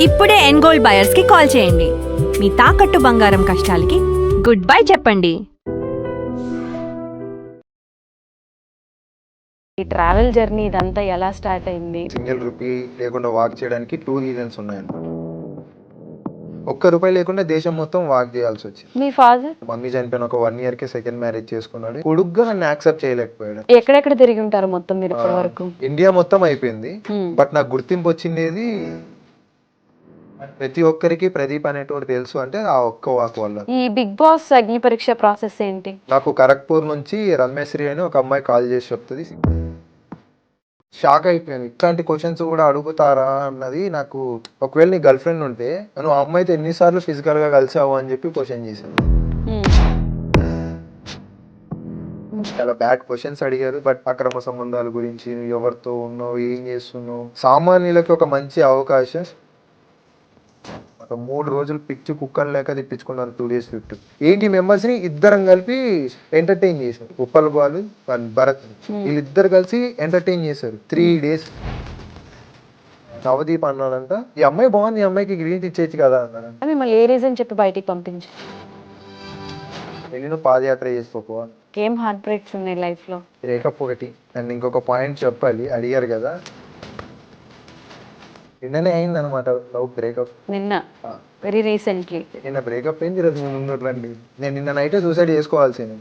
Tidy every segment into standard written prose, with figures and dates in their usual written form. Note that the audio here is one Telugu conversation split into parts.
ఇప్పుడే ఎన్గోల్డ్ బయర్స్ కి కాల్ చేయండి. మీ తాకట్టు బంగారం కష్టాలకి గుడ్ బై చెప్పండి. ఈ ట్రావెల్ జర్నీ ఇదంతా ఎలా స్టార్ట్ అయింది? సింగిల్ రూపీ లేకుండా వాక్ చేయడానికి 2 రీజన్స్ ఉన్నాయండి. ఒక్క రూపాయి లేకుండా దేశం మొత్తం వాక్ చేయాల్సి వచ్చింది. మీ ఫాదర్ మమ్మీ చనిపోయిన ఒక 1 year కి సెకండ్ మ్యారేజ్ చేసుకున్నాడు. కొడుగ్గా నన్ను యాక్సెప్ట్ చేయలేకపోయాడు. ఎక్కడెక్కడ తిరిగి ఉంటారు మొత్తం మీరు ఇప్పటి వరకు? ఇండియా మొత్తం అయిపోయింది. బట్ నాకు గుర్తింపు వచ్చిండేది ప్రతి ఒక్కరికి ప్రదీప్ అనేటోడు తెలుసు అంటే ఆ ఒక్క వాక్ వల్ల. ఈ బిగ్ బాస్ అగ్ని పరీక్ష ప్రాసెస్ ఏంటి? నాకు ఖరగ్పూర్ నుంచి రమేశ్రీ అని ఒక అమ్మాయి కాల్ చేసి చెప్తుంది. షాక్ అయిపోయాను. ఇట్లాంటి క్వశ్చన్స్ కూడా అడుగుతారా అన్నది నాకు. ఒకవేళ నీ గర్ల్ ఫ్రెండ్ ఉంటే నువ్వు ఆ అమ్మాయితో ఎన్నిసార్లు ఫిజికల్ గా కలిసావు అని చెప్పి క్వశ్చన్ చేశాను. చాలా బ్యాడ్ క్వశ్చన్స్ అడిగారు. బట్ అక్రమ సంబంధాల గురించి, ఎవరితో ఉన్నావు, ఏం చేస్తున్నావు, సామాన్యులకి ఒక మంచి అవకాశం. ఒక 3 రోజులు పిచ్చి కుక్కలు లేక తెప్పించుకున్నాను 2 days ట్రిప్. 80 members ని ఇద్దరం కలిపి ఎంటర్టైన్ చేశారు. ఉప్పల్ బాలు భరత్ వీళ్ళిద్దరు కలిసి ఎంటర్టైన్ చేశారు 3 days. నవదీప్ అన్నాడంట, ఈ అమ్మాయి బాగుంది, ఈ అమ్మాయికి గ్రీన్ ఇచ్చేయచ్చు కదా అన్నాడు. మిమ్మల్ని ఏ రీజన్ చెప్పి బయటికి పంపించి నేను పాదయాత్ర చేసుకోపో. ఏం హార్ట్ బ్రేక్స్ ఉన్నాయి లైఫ్ లో? బ్రేకప్ ఒకటి. అండ్ ఇంకొక పాయింట్ చెప్పాలి, అడిగారు కదా, నిన్ననే అయింది అనమాట లవ్ బ్రేకప్. నిన్న వెరీ రీసెంట్లీ నిన్న బ్రేకప్ అయింది. ఈరోజు ముందుట్లాండి నేను నిన్న నైటే సూసైడ్ చేసుకోవాల్సింది.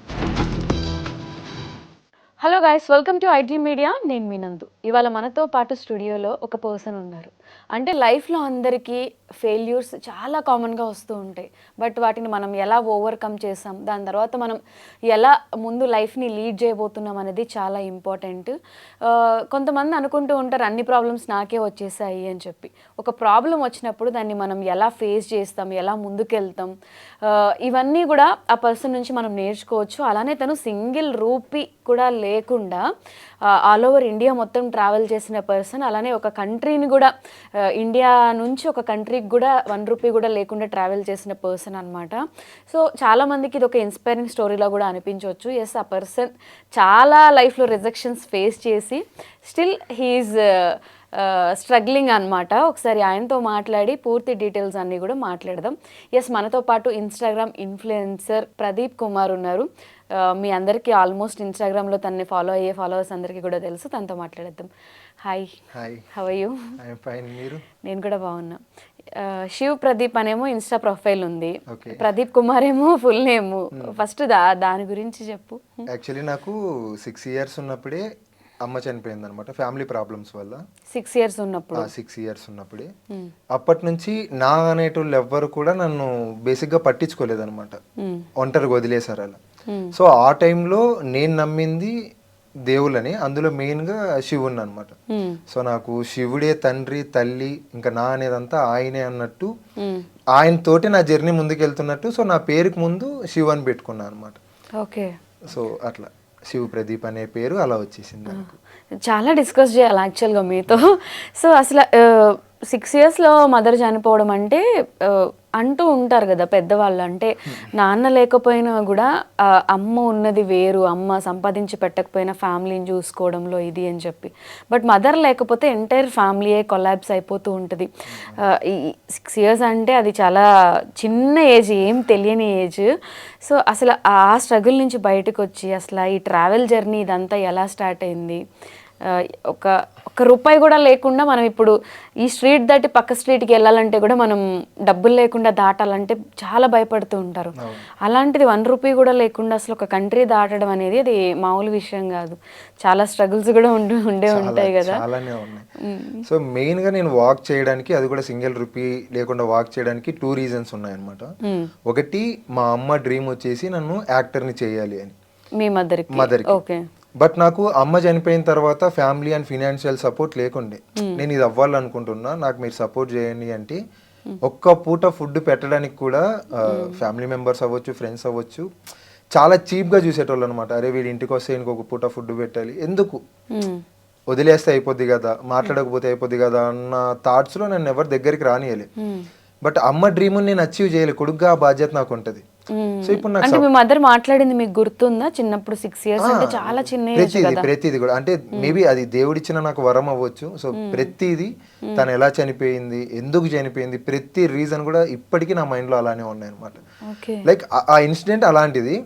Hello guys, welcome to IT media. నేను మీ నందు. ఇవాళ మనతో పాటు స్టూడియోలో ఒక పర్సన్ ఉన్నారు. అంటే లైఫ్లో అందరికీ ఫెయిల్యూర్స్ చాలా కామన్గా వస్తూ ఉంటాయి. బట్ వాటిని మనం ఎలా ఓవర్కమ్ చేసాం, దాని తర్వాత మనం ఎలా ముందు లైఫ్ని లీడ్ చేయబోతున్నాం అనేది చాలా ఇంపార్టెంట్. కొంతమంది అనుకుంటూ ఉంటారు అన్ని ప్రాబ్లమ్స్ నాకే వచ్చేసాయి అని చెప్పి. ఒక ప్రాబ్లం వచ్చినప్పుడు దాన్ని మనం ఎలా ఫేస్ చేస్తాం, ఎలా ముందుకెళ్తాం, ఇవన్నీ కూడా ఆ పర్సన్ నుంచి మనం నేర్చుకోవచ్చు. అలానే తను సింగిల్ రూపీ కూడా లేకుండా ఆల్ ఓవర్ ఇండియా మొత్తం ట్రావెల్ చేసిన పర్సన్. అలానే ఒక కంట్రీని కూడా, ఇండియా నుంచి ఒక కంట్రీకి కూడా 1 రూపీ కూడా లేకుండా ట్రావెల్ చేసిన పర్సన్ అనమాట. సో చాలామందికి ఇది ఒక ఇన్స్పైరింగ్ స్టోరీలో కూడా అనిపించవచ్చు. ఎస్, ఆ పర్సన్ చాలా లైఫ్లో రిజెక్షన్స్ ఫేస్ చేసి స్టిల్ హీఈస్ స్ట్రగ్లింగ్ అనమాట. ఒకసారి ఆయనతో మాట్లాడి పూర్తి డీటెయిల్స్ అన్నీ కూడా మాట్లాడదాం. ఎస్, మనతో పాటు ఇన్స్టాగ్రామ్ ఇన్ఫ్లుయెన్సర్ ప్రదీప్ కుమార్ ఉన్నారు. మీ అందరికీ ఆల్మోస్ట్ ఇన్స్టాగ్రామ్లో తనని ఫాలో అయ్యే ఫాలోవర్స్ అందరికీ కూడా తెలుసు. తనతో మాట్లాడేద్దాం. Hi, how are you? మీరు? నేను కూడా బాగున్నా. శివ్ ప్రదీప్ అనేమో ఇన్స్టా ప్రొఫైల్ ఉంది, ప్రదీప్ కుమార్ ఏమో ఫుల్ నేమ్. ఫస్ట్ దాని గురించి చెప్పు. యాక్చువల్లీ నాకు 6 years ఉన్నప్పుడే అమ్మ చనిపోయింది అనమాట, ఫ్యామిలీ ప్రాబ్లమ్స్ వల్ల. 6 years ఉన్నప్పుడు? 6 years ఉన్నప్పుడే. అప్పటి నుంచి నా అనేటోళ్ళు ఎవ్వరు కూడా నన్ను బేసిక్గా పట్టించుకోలేదన్నమాట, ఒంటరిగా వదిలేశారు అలా. సో ఆ టైంలో నేను నమ్మింది దేవుళ్ళని, అందులో మెయిన్గా శివుని అనమాట. సో నాకు శివుడే తండ్రి, తల్లి, ఇంకా నా అనేదంతా ఆయనే అన్నట్టు, ఆయనతోటి నా జర్నీ ముందుకెళ్తున్నట్టు. సో నా పేరుకి ముందు శివ్ అని పెట్టుకున్నాను అనమాట. ఓకే. సో అట్లా శివ్ ప్రదీప్ అనే పేరు అలా వచ్చేసింది నాకు. చాలా డిస్కస్ చేయాలి యాక్చువల్గా మీతో. సో అసలు 6 yearsలో మదర్ చనిపోవడం అంటే, అంటూ ఉంటారు కదా పెద్దవాళ్ళు, అంటే నాన్న లేకపోయినా కూడా అమ్మ ఉన్నది వేరు, అమ్మ సంపాదించి పెట్టకపోయినా ఫ్యామిలీని చూసుకోవడంలో ఇది అని చెప్పి. బట్ మదర్ లేకపోతే ఎంటైర్ ఫ్యామిలీయే కొలాబ్స్ అయిపోతూ ఉంటుంది. ఈ 6 years అంటే అది చాలా చిన్న ఏజ్, ఏం తెలియని ఏజ్. సో అసలు ఆ స్ట్రగుల్ నుంచి బయటకు వచ్చి అసలు ఈ ట్రావెల్ జర్నీ ఇదంతా ఎలా స్టార్ట్ అయింది? ఒక్క రూపాయి కూడా లేకుండా మనం ఇప్పుడు ఈ స్ట్రీట్ దాటి పక్క స్ట్రీట్కి వెళ్ళాలంటే కూడా మనం డబ్బులు లేకుండా దాటాలంటే చాలా భయపడుతూ ఉంటారు. అలాంటిది 1 రూపీ కూడా లేకుండా అసలు ఒక కంట్రీ దాటడం అనేది అది మామూలు విషయం కాదు. చాలా స్ట్రగుల్స్ కూడా ఉంటాయి కదా. చాలానే ఉన్నాయి. సో మెయిన్ గా నేను వాక్ చేయడానికి, అది కూడా సింగిల్ రూపీ లేకుండా వాక్ చేయడానికి 2 reasons ఉన్నాయన్నమాట. ఒకటి, మా అమ్మ డ్రీమ్ వచ్చేసి నన్ను యాక్టర్ని చేయాలి అని, మీ మదర్కి. ఓకే. బట్ నాకు అమ్మ చనిపోయిన తర్వాత ఫ్యామిలీ అండ్ ఫినాన్షియల్ సపోర్ట్ లేకుండే. నేను ఇది అవ్వాలనుకుంటున్నా, నాకు మీరు సపోర్ట్ చేయండి అంటే, ఒక్క పూట ఫుడ్ పెట్టడానికి కూడా ఫ్యామిలీ మెంబర్స్ అవ్వచ్చు, ఫ్రెండ్స్ అవ్వచ్చు, చాలా చీప్గా చూసేటోళ్ళు అనమాట. అరే వీడి ఇంటికి వస్తే ఇంకొక పూట ఫుడ్ పెట్టాలి, ఎందుకు, వదిలేస్తే అయిపోద్ది కదా, మాట్లాడకపోతే అయిపోద్ది కదా అన్న థాట్స్లో నన్ను ఎవరి దగ్గరికి రానియలే. బట్ అమ్మ డ్రీమ్ని నేను అచీవ్ చేయలే. కొడుకుగా ఆ బాధ్యత నాకు ఉంటుంది. సో ఇప్పుడు నాకు అంటే మీ మదర్ మాట్లాడింది మీకు గుర్తుందా చిన్నప్పుడు 6 years అంటే చాలా చిన్న ఏజ్ కదా. ప్రతిది కూడా అంటే మేబీ అది దేవుడిచ్చిన నాకు వరం అవ్వచ్చు. సో ప్రతిది తను ఎలా చనిపోయింది, ఎందుకు చనిపోయింది, ప్రతి రీజన్ కూడా ఇప్పటికీ నా మైండ్ లో అలానే ఉన్నాయి అనమాట. ఓకే. లైక్ ఆ ఇన్సిడెంట్ అలాంటిది.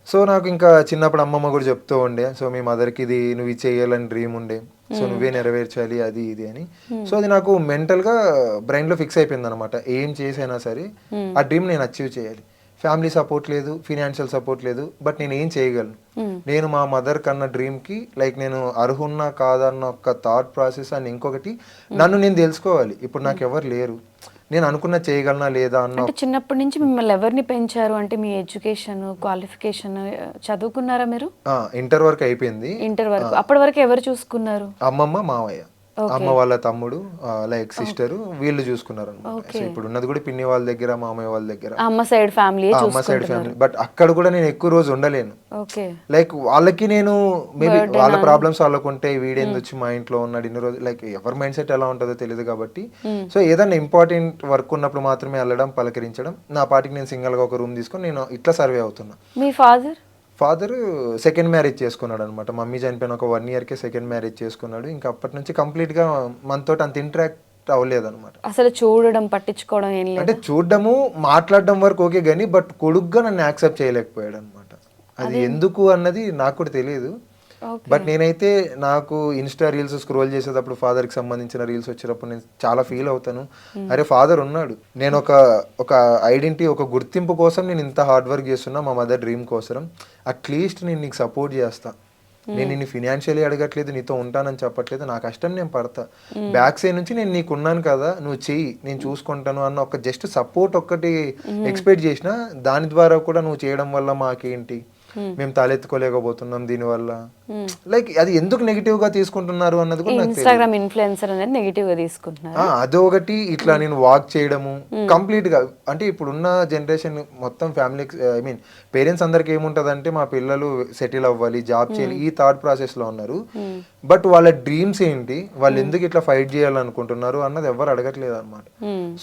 సో నాకు ఇంకా చిన్నప్పుడు అమ్మమ్మ కూడా చెప్తూ ఉండే, సో మీ మదర్కి ఇది నువ్వు ఇది చేయాలని డ్రీమ్ ఉండే, సో నువ్వే నెరవేర్చాలి అది ఇది అని. సో అది నాకు మెంటల్ గా బ్రెయిన్ లో ఫిక్స్ అయిపోయింది అనమాట. ఏం చేసైనా సరే ఆ డ్రీమ్ నేను అచీవ్ చేయాలి. ఫ్యామిలీ సపోర్ట్ లేదు, ఫినాన్షియల్ సపోర్ట్ లేదు, బట్ నేను ఏం చేయగలను. నేను మా మదర్ కన్న డ్రీమ్ కి లైక్ నేను అర్హున్నా కాదన్న ఒక థాట్ ప్రాసెస్ అని, ఇంకొకటి నన్ను నేను తెలుసుకోవాలి. ఇప్పుడు నాకు ఎవరు లేరు, నేను అనుకున్న చేయగలనా లేదా అన్న. అంటే చిన్నప్పటి నుంచి మిమ్మల్ని ఎవరిని పెంచారు? అంటే మీ ఎడ్యుకేషన్, క్వాలిఫికేషన్ చదువుకున్నారా మీరు? ఇంటర్ వరకు అయిపోయింది. ఇంటర్ వరకు. అప్పటి వరకు ఎవరు చూసుకున్నారు? అమ్మమ్మ, మావయ్య, అమ్మ వాళ్ళ తమ్ముడు లైక్ సిస్టర్, వీళ్ళు చూసుకున్నారు అనమాట. సో ఇప్పుడు ఉన్నది కూడా పిన్ని వాళ్ళ దగ్గర, మామయ్య వాళ్ళ దగ్గర, అమ్మ సైడ్ ఫ్యామిలీ. అమ్మ సైడ్ ఫ్యామిలీ. బట్ అక్కడ కూడా నేను ఎక్కువ రోజు ఉండలేను. ఓకే. లైక్ వాళ్ళకి నేను మేబీ వాళ్ళ ప్రాబ్లమ్స్ వాళ్ళకు ఉంటాయి, వీడేంది వచ్చి మా ఇంట్లో ఉన్నాడు ఇన్ని రోజులు, లైక్ ఎవరి మైండ్ సెట్ ఎలా ఉంటుందో తెలియదు కాబట్టి. సో ఏదైనా ఇంపార్టెంట్ వర్క్ ఉన్నప్పుడు మాత్రమే వెళ్ళడం, పలకరించడం. నా పాటికి నేను సింగల్ గా ఒక రూమ్ తీసుకొని నేను ఇట్లా సర్వే అవుతున్నా. మీ ఫాదర్ సెకండ్ మ్యారేజ్ చేసుకున్నాడు అనమాట. మమ్మీ చనిపోయిన ఒక 1 year కే సెకండ్ మ్యారేజ్ చేసుకున్నాడు. ఇంకా అప్పటి నుంచి కంప్లీట్ గా మనతో అంత ఇంటరాక్ట్ అవ్వలేదు అనమాట. అసలు చూడడం, పట్టించుకోవడం ఏం లేదు. అంటే చూడడము, మాట్లాడడం వరకు ఓకే గానీ, బట్ కొడుగ్గా నన్ను యాక్సెప్ట్ చేయలేకపోయాడు అనమాట. అది ఎందుకు అన్నది నాకు కూడా తెలియదు. బట్ నేనైతే నాకు ఇన్స్టా రీల్స్ స్క్రోల్ చేసేటప్పుడు ఫాదర్ కి సంబంధించిన రీల్స్ వచ్చేటప్పుడు నేను చాలా ఫీల్ అవుతాను. అరే ఫాదర్ ఉన్నాడు, నేను ఒక ఐడెంటిటీ, ఒక గుర్తింపు కోసం నేను ఇంత హార్డ్ వర్క్ చేస్తున్నా మా మదర్ డ్రీమ్ కోసం. అట్లీస్ట్ నేను నీకు సపోర్ట్ చేస్తా, నేను నిన్ను ఫినాన్షియలీ అడగట్లేదు, నీతో ఉంటానని చెప్పట్లేదు, నా కష్టం నేను పడతా, బ్యాక్ సైడ్ నుంచి నేను నీకు ఉన్నాను కదా, నువ్వు చెయ్యి, నేను చూసుకుంటాను అన్న ఒక జస్ట్ సపోర్ట్ ఒక్కటి ఎక్స్పెక్ట్ చేసిన. దాని ద్వారా కూడా నువ్వు చేయడం వల్ల మాకేంటి, మేము తలెత్తుకోలేకపోతున్నాం దీనివల్ల, లైక్ అది ఎందుకు నెగిటివ్ గా తీసుకుంటున్నారు అన్నది కూడా నాకు ఇన్స్టాగ్రామ్ ఇన్ఫ్లుయెన్సర్ అనేది నెగిటివ్ గా తీసుకుంటున్నారు. అదొకటి. ఇట్లా నేను వాక్ చేయడము కంప్లీట్ గా, అంటే ఇప్పుడున్న జనరేషన్ మొత్తం ఫ్యామిలీ, ఐ మీన్ పేరెంట్స్ అందరికి ఏముంటదంటే మా పిల్లలు సెటిల్ అవ్వాలి, జాబ్ చేయాలి, ఈ థాట్ ప్రాసెస్ లో ఉన్నారు. బట్ వాళ్ళ డ్రీమ్స్ ఏంటి, వాళ్ళు ఎందుకు ఇట్లా ఫైట్ చేయాలనుకుంటున్నారు అన్నది ఎవరు అడగట్లేదు అనమాట.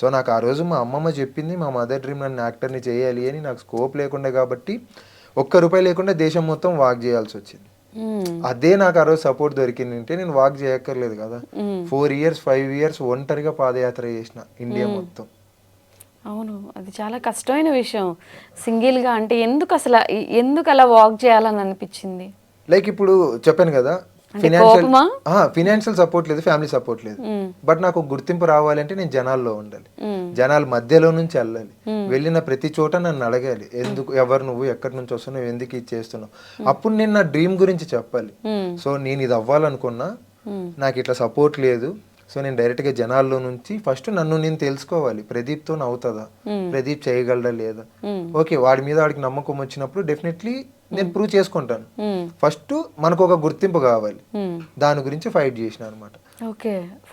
సో నాకు ఆ రోజు మా అమ్మమ్మ చెప్పింది, మా మదర్ డ్రీమ్ నన్ను యాక్టర్ని చేయాలి అని. నాకు స్కోప్ లేకుండా కాబట్టి ₹1 లేకుండా దేశం మొత్తం వాక్ చేయాల్సి వచ్చింది. అదే నాకు ఆ రోజు సపోర్ట్ దొరికింది అంటే నేను వాక్ చేయక్కర్లేదు కదా. 4 years 5 years ఒంటరిగా పాదయాత్ర చేసిన ఇండియా మొత్తం. అవును, అది చాలా కష్టమైన విషయం సింగిల్ గా. అంటే ఎందుకు అలా వాక్ చేయాలని అనిపించింది? లైక్ ఇప్పుడు చెప్పాను కదా, ఫినాన్షియల్ సపోర్ట్ లేదు, ఫ్యామిలీ సపోర్ట్ లేదు. బట్ నాకు గుర్తింపు రావాలంటే నేను జనాల్లో ఉండాలి, జనాల మధ్యలో నుంచి వెళ్ళాలి, వెళ్ళిన ప్రతి చోట నన్ను అడగాలి, ఎందుకు, ఎవరు నువ్వు, ఎక్కడి నుంచి వస్తున్నావు, ఎందుకు ఇది చేస్తున్నావు, అప్పుడు నేను నా డ్రీమ్ గురించి చెప్పాలి. సో నేను ఇది అవ్వాలనుకున్నా, నాకు ఇట్లా సపోర్ట్ లేదు, సో నేను డైరెక్ట్ గా జనాల్లో నుంచి ఫస్ట్ నన్ను నేను తెలుసుకోవాలి. ప్రదీప్ తో అవుతుందా, ప్రదీప్ చేయగలడా లేదా, ఓకే వాడి మీద వాడికి నమ్మకం వచ్చినప్పుడు డెఫినెట్లీ నేను ప్రూవ్ చేసుకుంటాను. ఫస్ట్ మనకు ఒక గుర్తింపు కావాలి, దాని గురించి ఫైట్ చేసిన అనమాట.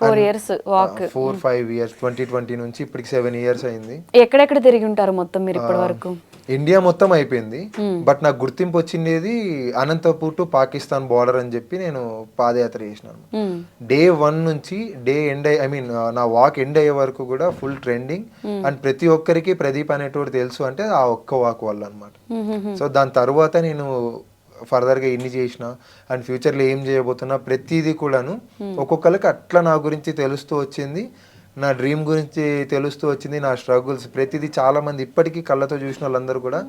4 years వాక్, 4-5 years 2020 నుంచి ఇప్పటికి 7 years అయింది. ఎక్కడెక్కడ తిరిగి ఉంటారు మొత్తం మీరు ఇప్పటి వరకు? ఇండియా మొత్తం అయిపోయింది. బట్ నాకు గుర్తింపు వచ్చింది అనంతపూర్ టు పాకిస్తాన్ బార్డర్ అని చెప్పి నేను పాదయాత్ర చేసినాను. డే 1 నుంచి డే ఎండ్, ఐ మీన్ నా వాక్ ఎండ్ అయ్యే వరకు కూడా ఫుల్ ట్రెండింగ్. అండ్ ప్రతి ఒక్కరికి ప్రదీప్ అనేటోడు తెలుసు అంటే ఆ ఒక్క వాక్ వల్ల అనమాట. సో దాని తర్వాత నేను ఫర్దర్గా ఎన్ని చేసిన అండ్ ఫ్యూచర్లో ఏం చేయబోతున్నా ప్రతిదీ కూడాను ఒక్కొక్కరికి అట్లా నా గురించి తెలుస్తూ వచ్చింది, నా డ్రీమ్ గురించి తెలుస్తూ వచ్చింది, నా స్ట్రగుల్స్ ప్రతిదీ. చాలా మంది ఇప్పటికీ కళ్ళతో చూసిన వాళ్ళందరూ కూడా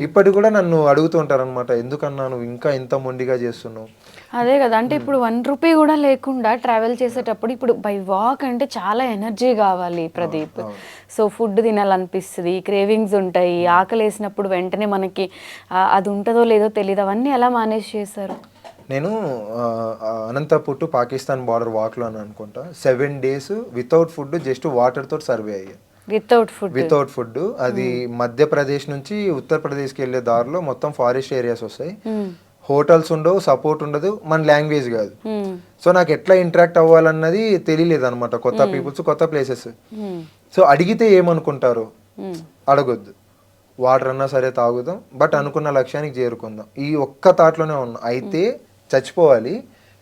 ఇప్పటికి కూడా నన్ను అడుగుతూ ఉంటారు అనమాట, ఎందుకన్నా నువ్వు ఇంకా ఇంత మొండిగా చేస్తున్నావు. అదే కదా, అంటే ఇప్పుడు ₹1 కూడా లేకుండా ట్రావెల్ చేసేటప్పుడు ఇప్పుడు బై వాక్ అంటే చాలా ఎనర్జీ కావాలి ప్రదీప్. సో ఫుడ్ తినాలనిపిస్తుంది, క్రేవింగ్స్ ఉంటాయి, ఆకలి వేసినప్పుడు వెంటనే మనకి అది ఉంటుందో లేదో తెలియదు. అవన్నీ ఎలా మేనేజ్ చేశారు? నేను అనంతపూర్ టు పాకిస్తాన్ బార్డర్ వాక్లో అని అనుకుంటా 7 days without food, just water తోటి సర్వే అయ్యా. Without food. అది మధ్యప్రదేశ్ నుంచి ఉత్తరప్రదేశ్కి వెళ్ళే దారిలో మొత్తం ఫారెస్ట్ ఏరియాస్ వస్తాయి, హోటల్స్ ఉండవు, సపోర్ట్ ఉండదు, మన లాంగ్వేజ్ కాదు. సో నాకు ఎట్లా ఇంటరాక్ట్ అవ్వాలన్నది తెలియలేదు అనమాట. కొత్త పీపుల్స్, కొత్త ప్లేసెస్. సో అడిగితే ఏమనుకుంటారు, అడగొద్దు, వాటర్ అన్నా సరే తాగుదాం, బట్ అనుకున్న లక్ష్యానికి చేరుకుందాం, ఈ ఒక్క థాట్లోనే ఉన్నా. అయితే చచ్చిపోవాలి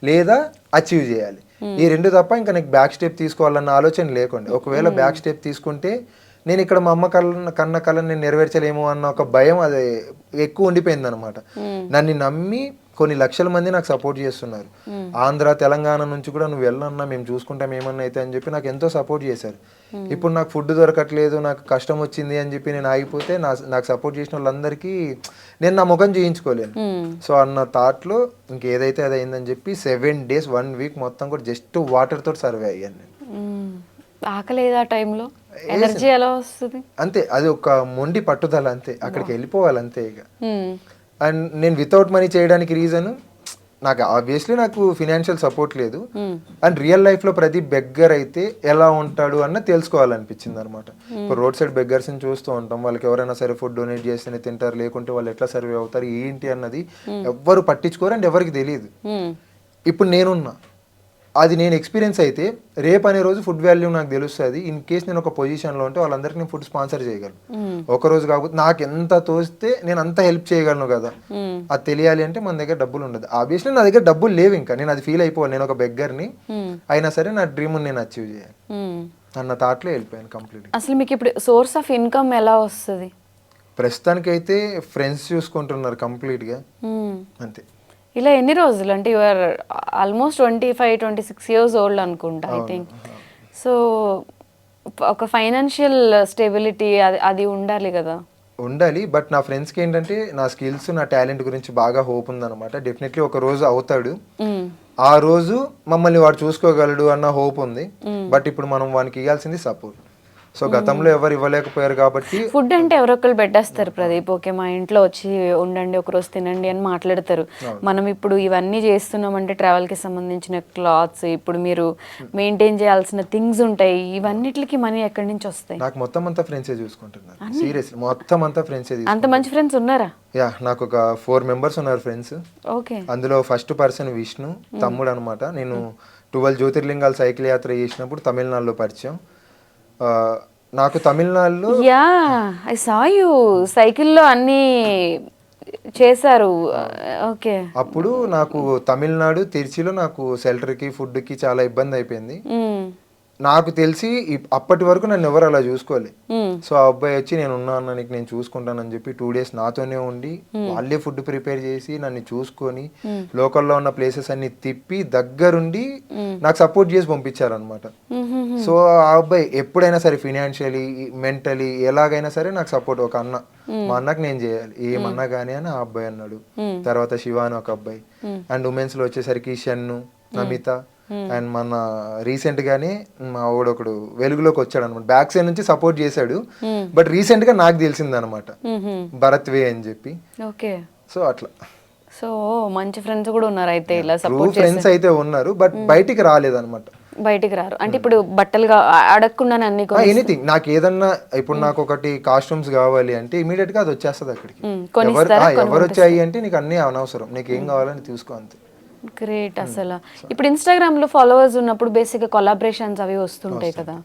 లేదా అచీవ్ చేయాలి, ఈ రెండు తప్ప ఇంకా నీకు బ్యాక్ స్టెప్ తీసుకోవాలన్న ఆలోచన లేకుండా. ఒకవేళ బ్యాక్ స్టెప్ తీసుకుంటే నేను ఇక్కడ మా అమ్మ కన్న కళను నేను నెరవేర్చలేము అన్న ఒక భయం అది ఎక్కువ ఉండిపోయింది అనమాట. నన్ను నమ్మి కొన్ని లక్షల మంది నాకు సపోర్ట్ చేస్తున్నారు. ఆంధ్ర తెలంగాణ నుంచి కూడా నువ్వు వెళ్ళన్నా మేము చూసుకుంటాం ఏమన్నా అయితే అని చెప్పి నాకు ఎంతో సపోర్ట్ చేశారు. ఇప్పుడు నాకు ఫుడ్ దొరకట్లేదు, నాకు కష్టం వచ్చింది అని చెప్పి నేను ఆగిపోతే నాకు సపోర్ట్ చేసిన వాళ్ళందరికీ నేను నా ముఖం చేయించుకోలేను. సో అన్న థాట్లో ఇంకేదైతే అది అయిందని చెప్పి 7 days 1 week మొత్తం కూడా జస్ట్ వాటర్ తోటి సర్వే అయ్యాను నేను. ఆకలేదు ఆ టైంలో, ఎనర్జీ ఎలా వస్తుంది? అంతే, అది ఒక మొండి పట్టుదల అంతే, అక్కడికి వెళ్ళిపోవాలి అంతే ఇక. అండ్ నేను వితౌట్ మనీ చేయడానికి రీజన్ నాకు ఆబ్వియస్లీ నాకు ఫినాన్షియల్ సపోర్ట్ లేదు. అండ్ రియల్ లైఫ్లో ప్రతి బెగ్గర్ అయితే ఎలా ఉంటాడు అన్న తెలుసుకోవాలనిపించింది అనమాట. ఇప్పుడు రోడ్ సైడ్ బెగ్గర్స్ని చూస్తూ ఉంటాం, వాళ్ళకి ఎవరైనా సరే ఫుడ్ డొనేట్ చేస్తేనే తింటారు, లేకుంటే వాళ్ళు ఎట్లా సర్వే అవుతారు ఏంటి అన్నది ఎవ్వరు పట్టించుకోరు అండ్ ఎవరికి తెలియదు. ఇప్పుడు నేనున్నా, అది నేను ఎక్స్పీరియన్స్ అయితే రేపు అనే రోజు ఫుడ్ వాల్యూ నాకు తెలుస్తుంది. ఇన్ కేస్ నేను ఒక పొజిషన్లో ఉంటే వాళ్ళందరికీ నేను ఫుడ్ స్పాన్సర్ చేయగలను. ఒక రోజు కాకపోతే నాకు ఎంత తోస్తే నేను అంత హెల్ప్ చేయగలను కదా. అది తెలియాలి అంటే మన దగ్గర డబ్బులు ఉండదు. ఆబ్వియస్లీ నా దగ్గర డబ్బులు లేవు, ఇంకా నేను అది ఫీల్ అయిపోవాలి, నేను ఒక బెగ్గర్ని అయినా సరే నా డ్రీమ్ నేను అచీవ్ చేయాలి అన్న థాట్లో వెళ్ళిపోయాను కంప్లీట్. అసలు మీకు ఇప్పుడు సోర్స్ ఆఫ్ ఇన్కమ్ ఎలా వస్తుంది? ప్రస్తుతానికైతే ఫ్రెండ్స్ చూసుకుంటున్నారు కంప్లీట్గా అంతే. ఇలా ఎన్ని రోజులు అంటే యూఆర్ ఆల్మోస్ట్ 25-26 years ఓల్డ్ అనుకుంటా ఐ థింక్. సో ఒక ఫైనాన్షియల్ స్టెబిలిటీ అది ఉండాలి కదా. ఉండాలి, బట్ నా ఫ్రెండ్స్కి ఏంటంటే నా స్కిల్స్ నా టాలెంట్ గురించి బాగా హోప్ ఉందన్నమాట. డెఫినెట్లీ ఒక రోజు అవుతాడు, ఆ రోజు మమ్మల్ని వాడు చూసుకోగలడు అన్న హోప్ ఉంది. బట్ ఇప్పుడు మనం వానికి ఇవ్వాల్సింది సపోర్ట్. సో గతంలో ఎవరు ఇవ్వలేకపోయారు కాబట్టి ఫుడ్ అంటే ఎవరొకరు పెట్టేస్తారు ప్రదీప్, ఓకే మా ఇంట్లో వచ్చి ఉండండి ఒకరోజు తినండి అని మాట్లాడతారు. మనం ఇప్పుడు ఇవన్నీ చేస్తున్నామంటే ట్రావెల్కి సంబంధించిన క్లాత్స్, ఇప్పుడు మీరు మెయింటైన్ చేయాల్సిన థింగ్స్ ఉంటాయి, ఇవన్నిటికి మనీ ఎక్కడి నుంచి వస్తాయి? నాకు మొత్తం అంతా ఫ్రెండ్సే చూసుకుంటున్నారు, సీరియస్లీ మొత్తం అంతా ఫ్రెండ్సే. అంత మంచి ఫ్రెండ్స్ ఉన్నారా? యా, నాకు ఒక 4 members ఉన్నారు ఫ్రెండ్స్. ఓకే. అందులో ఫస్ట్ పర్సన్ విష్ణు, తమ్ముడు అనమాట. నేను 12 జ్యోతిర్లింగాలు సైకిల్ యాత్ర చేసినప్పుడు తమిళనాడులో పరిచయం. నాకు తమిళనాడులో యా ఐ సా యు సైకిల్లో అన్ని చేశారు. ఓకే. అప్పుడు నాకు తమిళనాడు తిరుచిలో నాకు షెల్టర్కి ఫుడ్కి చాలా ఇబ్బంది అయిపోయింది. నాకు తెలిసి అప్పటి వరకు నన్ను ఎవరు అలా చూసుకోవాలి. సో ఆ అబ్బాయి వచ్చి నేను ఉన్నాను, నీకు నేను చూసుకుంటానని చెప్పి 2 days నాతోనే ఉండి వాళ్ళే ఫుడ్ ప్రిపేర్ చేసి నన్ను చూసుకొని లోకల్లో ఉన్న ప్లేసెస్ అన్ని తిప్పి దగ్గరుండి నాకు సపోర్ట్ చేసి పంపించారనమాట. సో ఆ అబ్బాయి ఎప్పుడైనా సరే ఫినాన్షియలీ మెంటలీ ఎలాగైనా సరే నాకు సపోర్ట్. ఒక అన్న, మా అన్నకు నేను చేయాలి ఏమన్నా కానీ అని ఆ అబ్బాయి అన్నాడు. తర్వాత శివ అని ఒక అబ్బాయి, అండ్ ఉమెన్స్ లో వచ్చేసరికి షన్ను, నమిత, అండ్ మన రీసెంట్ గానే మా ఒకడు వెలుగులోకి వచ్చాడు అనమాట, బ్యాక్ సైడ్ నుంచి సపోర్ట్ చేశాడు. బట్ రీసెంట్ గా నాకు తెలిసింది అనమాట భరత్ వే అని చెప్పి. ఓకే. సో అట్లా సో మంచి ఫ్రెండ్స్ కూడా ఉన్నారు అయితే, ఇలా సపోర్ట్ ఫ్రెండ్స్ అయితే ఉన్నారు, బట్ బయటికి రాలేదన్నమాట. బయటికి రారు అంటే ఇప్పుడు బట్టలుగా అడగకుండా అన్ని ఎనీథింగ్ నాకు ఏదన్నా ఇప్పుడు నాకు ఒకటి కాస్ట్యూమ్స్ కావాలి అంటే ఇమీడియట్ గా అది వచ్చేస్తుంది అక్కడికి. ఎవరు వచ్చాయి అంటే నీకు అన్ని అనవసరం, నీకు ఏం కావాలని చూసుకో అంతే. గ్రేట్. అసలు ఇప్పుడు ఇన్స్టాగ్రామ్ లో ఫాలోవర్స్ ఉన్నప్పుడు బేసిక్ గా కొలాబరేషన్స్ అవి వస్తుంటాయి కదా,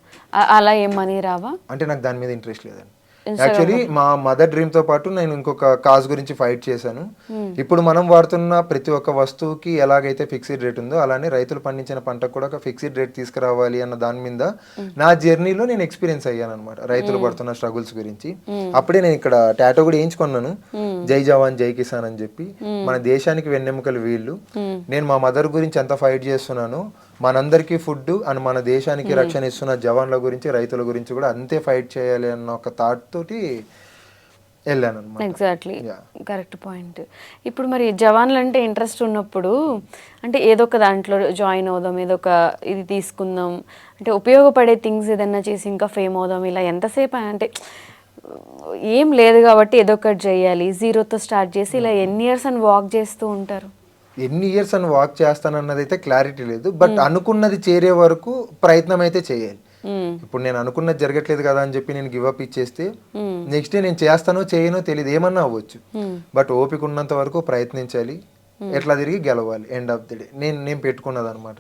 అలా ఏం మనీ రావా? అంటే నాకు దాని మీద ఇంట్రెస్ట్ లేదండి. యాక్చువల్లీ మా మదర్ డ్రీమ్ తో పాటు నేను ఇంకొక కాజ్ గురించి ఫైట్ చేశాను. ఇప్పుడు మనం వాడుతున్న ప్రతి ఒక్క వస్తువుకి ఎలాగైతే ఫిక్స్డ్ రేట్ ఉందో అలానే రైతులు పండించిన పంటకు కూడా ఒక ఫిక్స్డ్ రేట్ తీసుకురావాలి అన్న దాని మీద నా జర్నీలో నేను ఎక్స్పీరియన్స్ అయ్యాను అనమాట, రైతులు పడుతున్న స్ట్రగుల్స్ గురించి. అప్పుడే నేను ఇక్కడ టాటో కూడా వేయించుకున్నాను, జై జవాన్ జై కిసాన్ అని చెప్పి. మన దేశానికి వెన్నెముకలు వీళ్ళు. నేను మా మదర్ గురించి ఎంత ఫైట్ చేస్తున్నాను, మనందరికీ ఫుడ్ అండ్ మన దేశానికి రక్షణ ఇస్తున్న జవాన్ల గురించి రైతుల గురించి కూడా అంతే ఫైట్ చేయాలి అన్న ఒక థాట్ తోటి వెళ్ళాను అనమాట. Exactly, correct point. ఇప్పుడు మరి జవాన్లు అంటే ఇంట్రెస్ట్ ఉన్నప్పుడు అంటే ఏదో ఒక దాంట్లో జాయిన్ అవుదాం, ఏదో ఒక ఇది తీసుకుందాం అంటే ఉపయోగపడే థింగ్స్ ఏదన్నా చేసి ఇంకా ఫేమ్ అవుదాం, ఇలా ఎంతసేపు అంటే ఏం లేదు కాబట్టి ఏదో ఒకటి చేయాలి, జీరోతో స్టార్ట్ చేసి ఇలా ఎన్ని ఇయర్స్ అని వాక్ చేస్తూ ఉంటారు? ఎన్ని ఇయర్స్ అని వాక్ చేస్తానన్నది అయితే క్లారిటీ లేదు, బట్ అనుకున్నది చేరే వరకు ప్రయత్నం అయితే చేయాలి. ఇప్పుడు నేను అనుకున్నది జరగట్లేదు కదా అని చెప్పి నేను గివ్ అప్ ఇచ్చేస్తే నెక్స్ట్ డే నేను చేస్తానో చేయనో తెలియదు, ఏమన్నా అవ్వచ్చు. బట్ ఓపిక ఉన్నంత వరకు ప్రయత్నించాలి, ఎట్లా తిరిగి గెలవాలి. ఎండ్ ఆఫ్ ది డే నేను పెట్టుకున్నది అనమాట.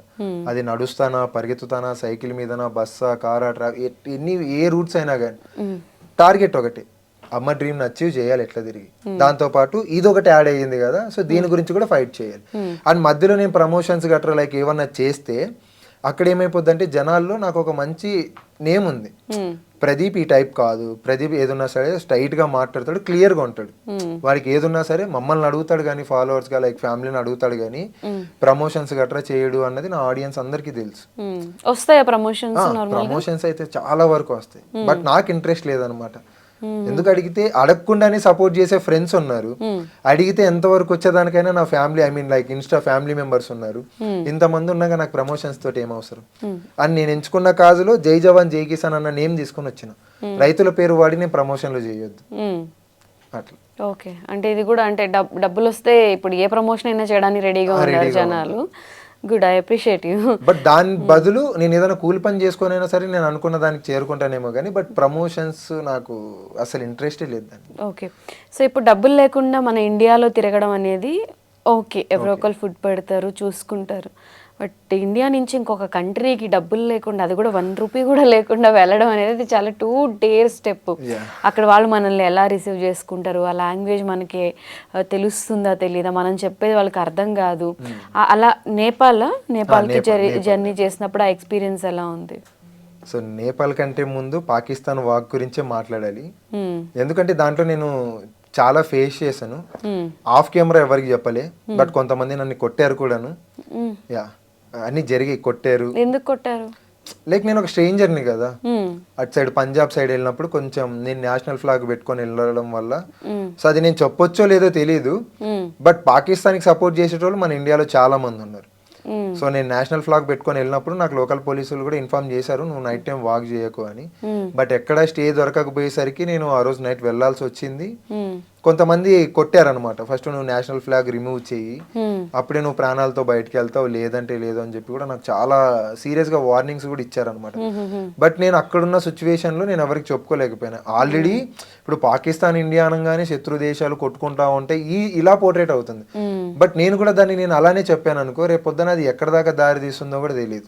అది నడుస్తానా, పరిగెత్తుతానా, సైకిల్ మీదనా, బస్సా, కారా, ట్రాక్, ఏ రూట్స్ అయినా కానీ టార్గెట్ ఒకటి, అమ్మ డ్రీమ్ అచీవ్ చేయాలి ఎట్లా తిరిగి. దాంతో పాటు ఇది ఒకటి యాడ్ అయ్యింది కదా, సో దీని గురించి కూడా ఫైట్ చేయాలి. అండ్ మధ్యలో నేను ప్రమోషన్స్ గట్రా లైక్ ఏమన్నా చేస్తే అక్కడ ఏమైపోద్ది అంటే జనాల్లో నాకు ఒక మంచి నేమ్ ఉంది, ప్రదీప్ ఈ టైప్ కాదు, ప్రదీప్ ఏదున్నా సరే స్ట్రైట్ గా మాట్లాడతాడు, క్లియర్ గా ఉంటాడు, వాడికి ఏదున్నా సరే మమ్మల్ని అడుగుతాడు కానీ ఫాలోవర్స్ గా లైక్ ఫ్యామిలీని అడుగుతాడు కానీ ప్రమోషన్స్ గట్రా చేయడు అన్నది నా ఆడియన్స్ అందరికీ తెలుసు. వస్తాయా ప్రమోషన్స్? ప్రమోషన్స్ అయితే చాలా వరకు వస్తాయి, బట్ నాకు ఇంట్రెస్ట్ లేదనమాట. ఎందుకు అడిగితే అడగకుండానే సపోర్ట్ చేసే ఫ్రెండ్స్ ఉన్నారు, అడిగితే ఎంతవరకు వచ్చేదానికైనా నా family I mean like Insta family members ఉన్నారు, ఇంతమంది ఉన్నాక నాకు ప్రమోషన్స్ తోటి ఏం అవసరం అని నేను ఎంచుకున్న కాజులో జై జవాన్ జై కిసాన్ అన్న నేమ్ తీసుకొని వచ్చిన. రైతుల పేరు వాడి నేను ప్రమోషన్లు చేయొద్దు అట్లా. ఓకే, అంటే ఇది కూడా అంటే డబ్బులు వస్తే ఇప్పుడు ఏ ప్రమోషన్ అయినా చేయడానికి రెడీగా ఉన్నారు జనాలు. Good, I appreciate you. But దాని బదులు నేను ఏదైనా కూలి పని చేసుకునైనా సరే నేను అనుకున్న దానికి చేరుకుంటానేమో కానీ బట్ ప్రమోషన్స్ నాకు అసలు ఇంట్రెస్టే లేదు దాన్ని. ఓకే, సో ఇప్పుడు డబ్బులు లేకుండా మన ఇండియాలో తిరగడం అనేది ఓకే, ఎవరో ఒకరు ఫుడ్ పెడతారు చూసుకుంటారు, బట్ ఇండియా నుంచి ఇంకొక కంట్రీకి డబ్బులు లేకుండా, అది కూడా 1 రూపీ కూడా లేకుండా వెళ్ళడం అనేది చాలా టూ డేర్ స్టెప్. అక్కడ వాళ్ళు మనల్ని ఎలా రిసీవ్ చేసుకుంటారు, ఆ లాంగ్వేజ్ మనకి తెలుస్తుందా తెలీదా, మనం చెప్పేది వాళ్ళకి అర్థం కాదు. అలా నేపాల్కి జర్నీ చేసినప్పుడు ఆ ఎక్స్పీరియన్స్ ఎలా ఉంది? సో నేపాల్ కంటే ముందు పాకిస్తాన్ వాక్ గురించే మాట్లాడాలి, ఎందుకంటే దాంట్లో నేను చాలా ఫేస్ చేశాను. ఆఫ్ కెమెరా ఎవరికి చెప్పలే, బట్ కొంతమంది నన్ను కొట్టారు కూడాను. యా, అన్ని జరిగి కొట్టారు. ఎందుకు కొట్టారు? లైక్ నేను ఒక స్ట్రేంజర్ని కదా, అటు సైడ్ పంజాబ్ సైడ్ వెళ్ళినప్పుడు కొంచెం నేను నేషనల్ ఫ్లాగ్ పెట్టుకొని వెళ్ళడం వల్ల, సో అది నేను చెప్పొచ్చో లేదో తెలియదు, బట్ పాకిస్తాన్కి సపోర్ట్ చేసేటోళ్ళు మన ఇండియాలో చాలా మంది ఉన్నారు. సో నేను నేషనల్ ఫ్లాగ్ పెట్టుకొని వెళ్ళినప్పుడు నాకు లోకల్ పోలీసులు కూడా ఇన్ఫార్మ్ చేశారు నువ్వు నైట్ టైం వాక్ చేయకు అని. బట్ ఎక్కడ స్టే దొరకకపోయేసరికి నేను ఆ రోజు నైట్ వెళ్లాల్సి వచ్చింది. కొంతమంది కొట్టారనమాట, ఫస్ట్ నువ్వు నేషనల్ ఫ్లాగ్ రిమూవ్ చెయ్యి అప్పుడే నువ్వు ప్రాణాలతో బయటకు వెళ్తావు, లేదంటే లేదు అని చెప్పి కూడా నాకు చాలా సీరియస్ గా వార్నింగ్స్ కూడా ఇచ్చారనమాట. బట్ నేను అక్కడున్న సిచ్యువేషన్ లో నేను ఎవరికి చెప్పుకోలేకపోయినా. ఆల్రెడీ ఇప్పుడు పాకిస్తాన్ ఇండియా అనగానే శత్రు దేశాలు కొట్టుకుంటా ఉంటే ఇలా పోర్ట్రేట్ అవుతుంది, బట్ నేను కూడా దాన్ని నేను అలానే చెప్పాను అనుకో, రేపు పొద్దున అది ఎక్కడ దాకా దారి తీస్తుందో కూడా తెలియదు.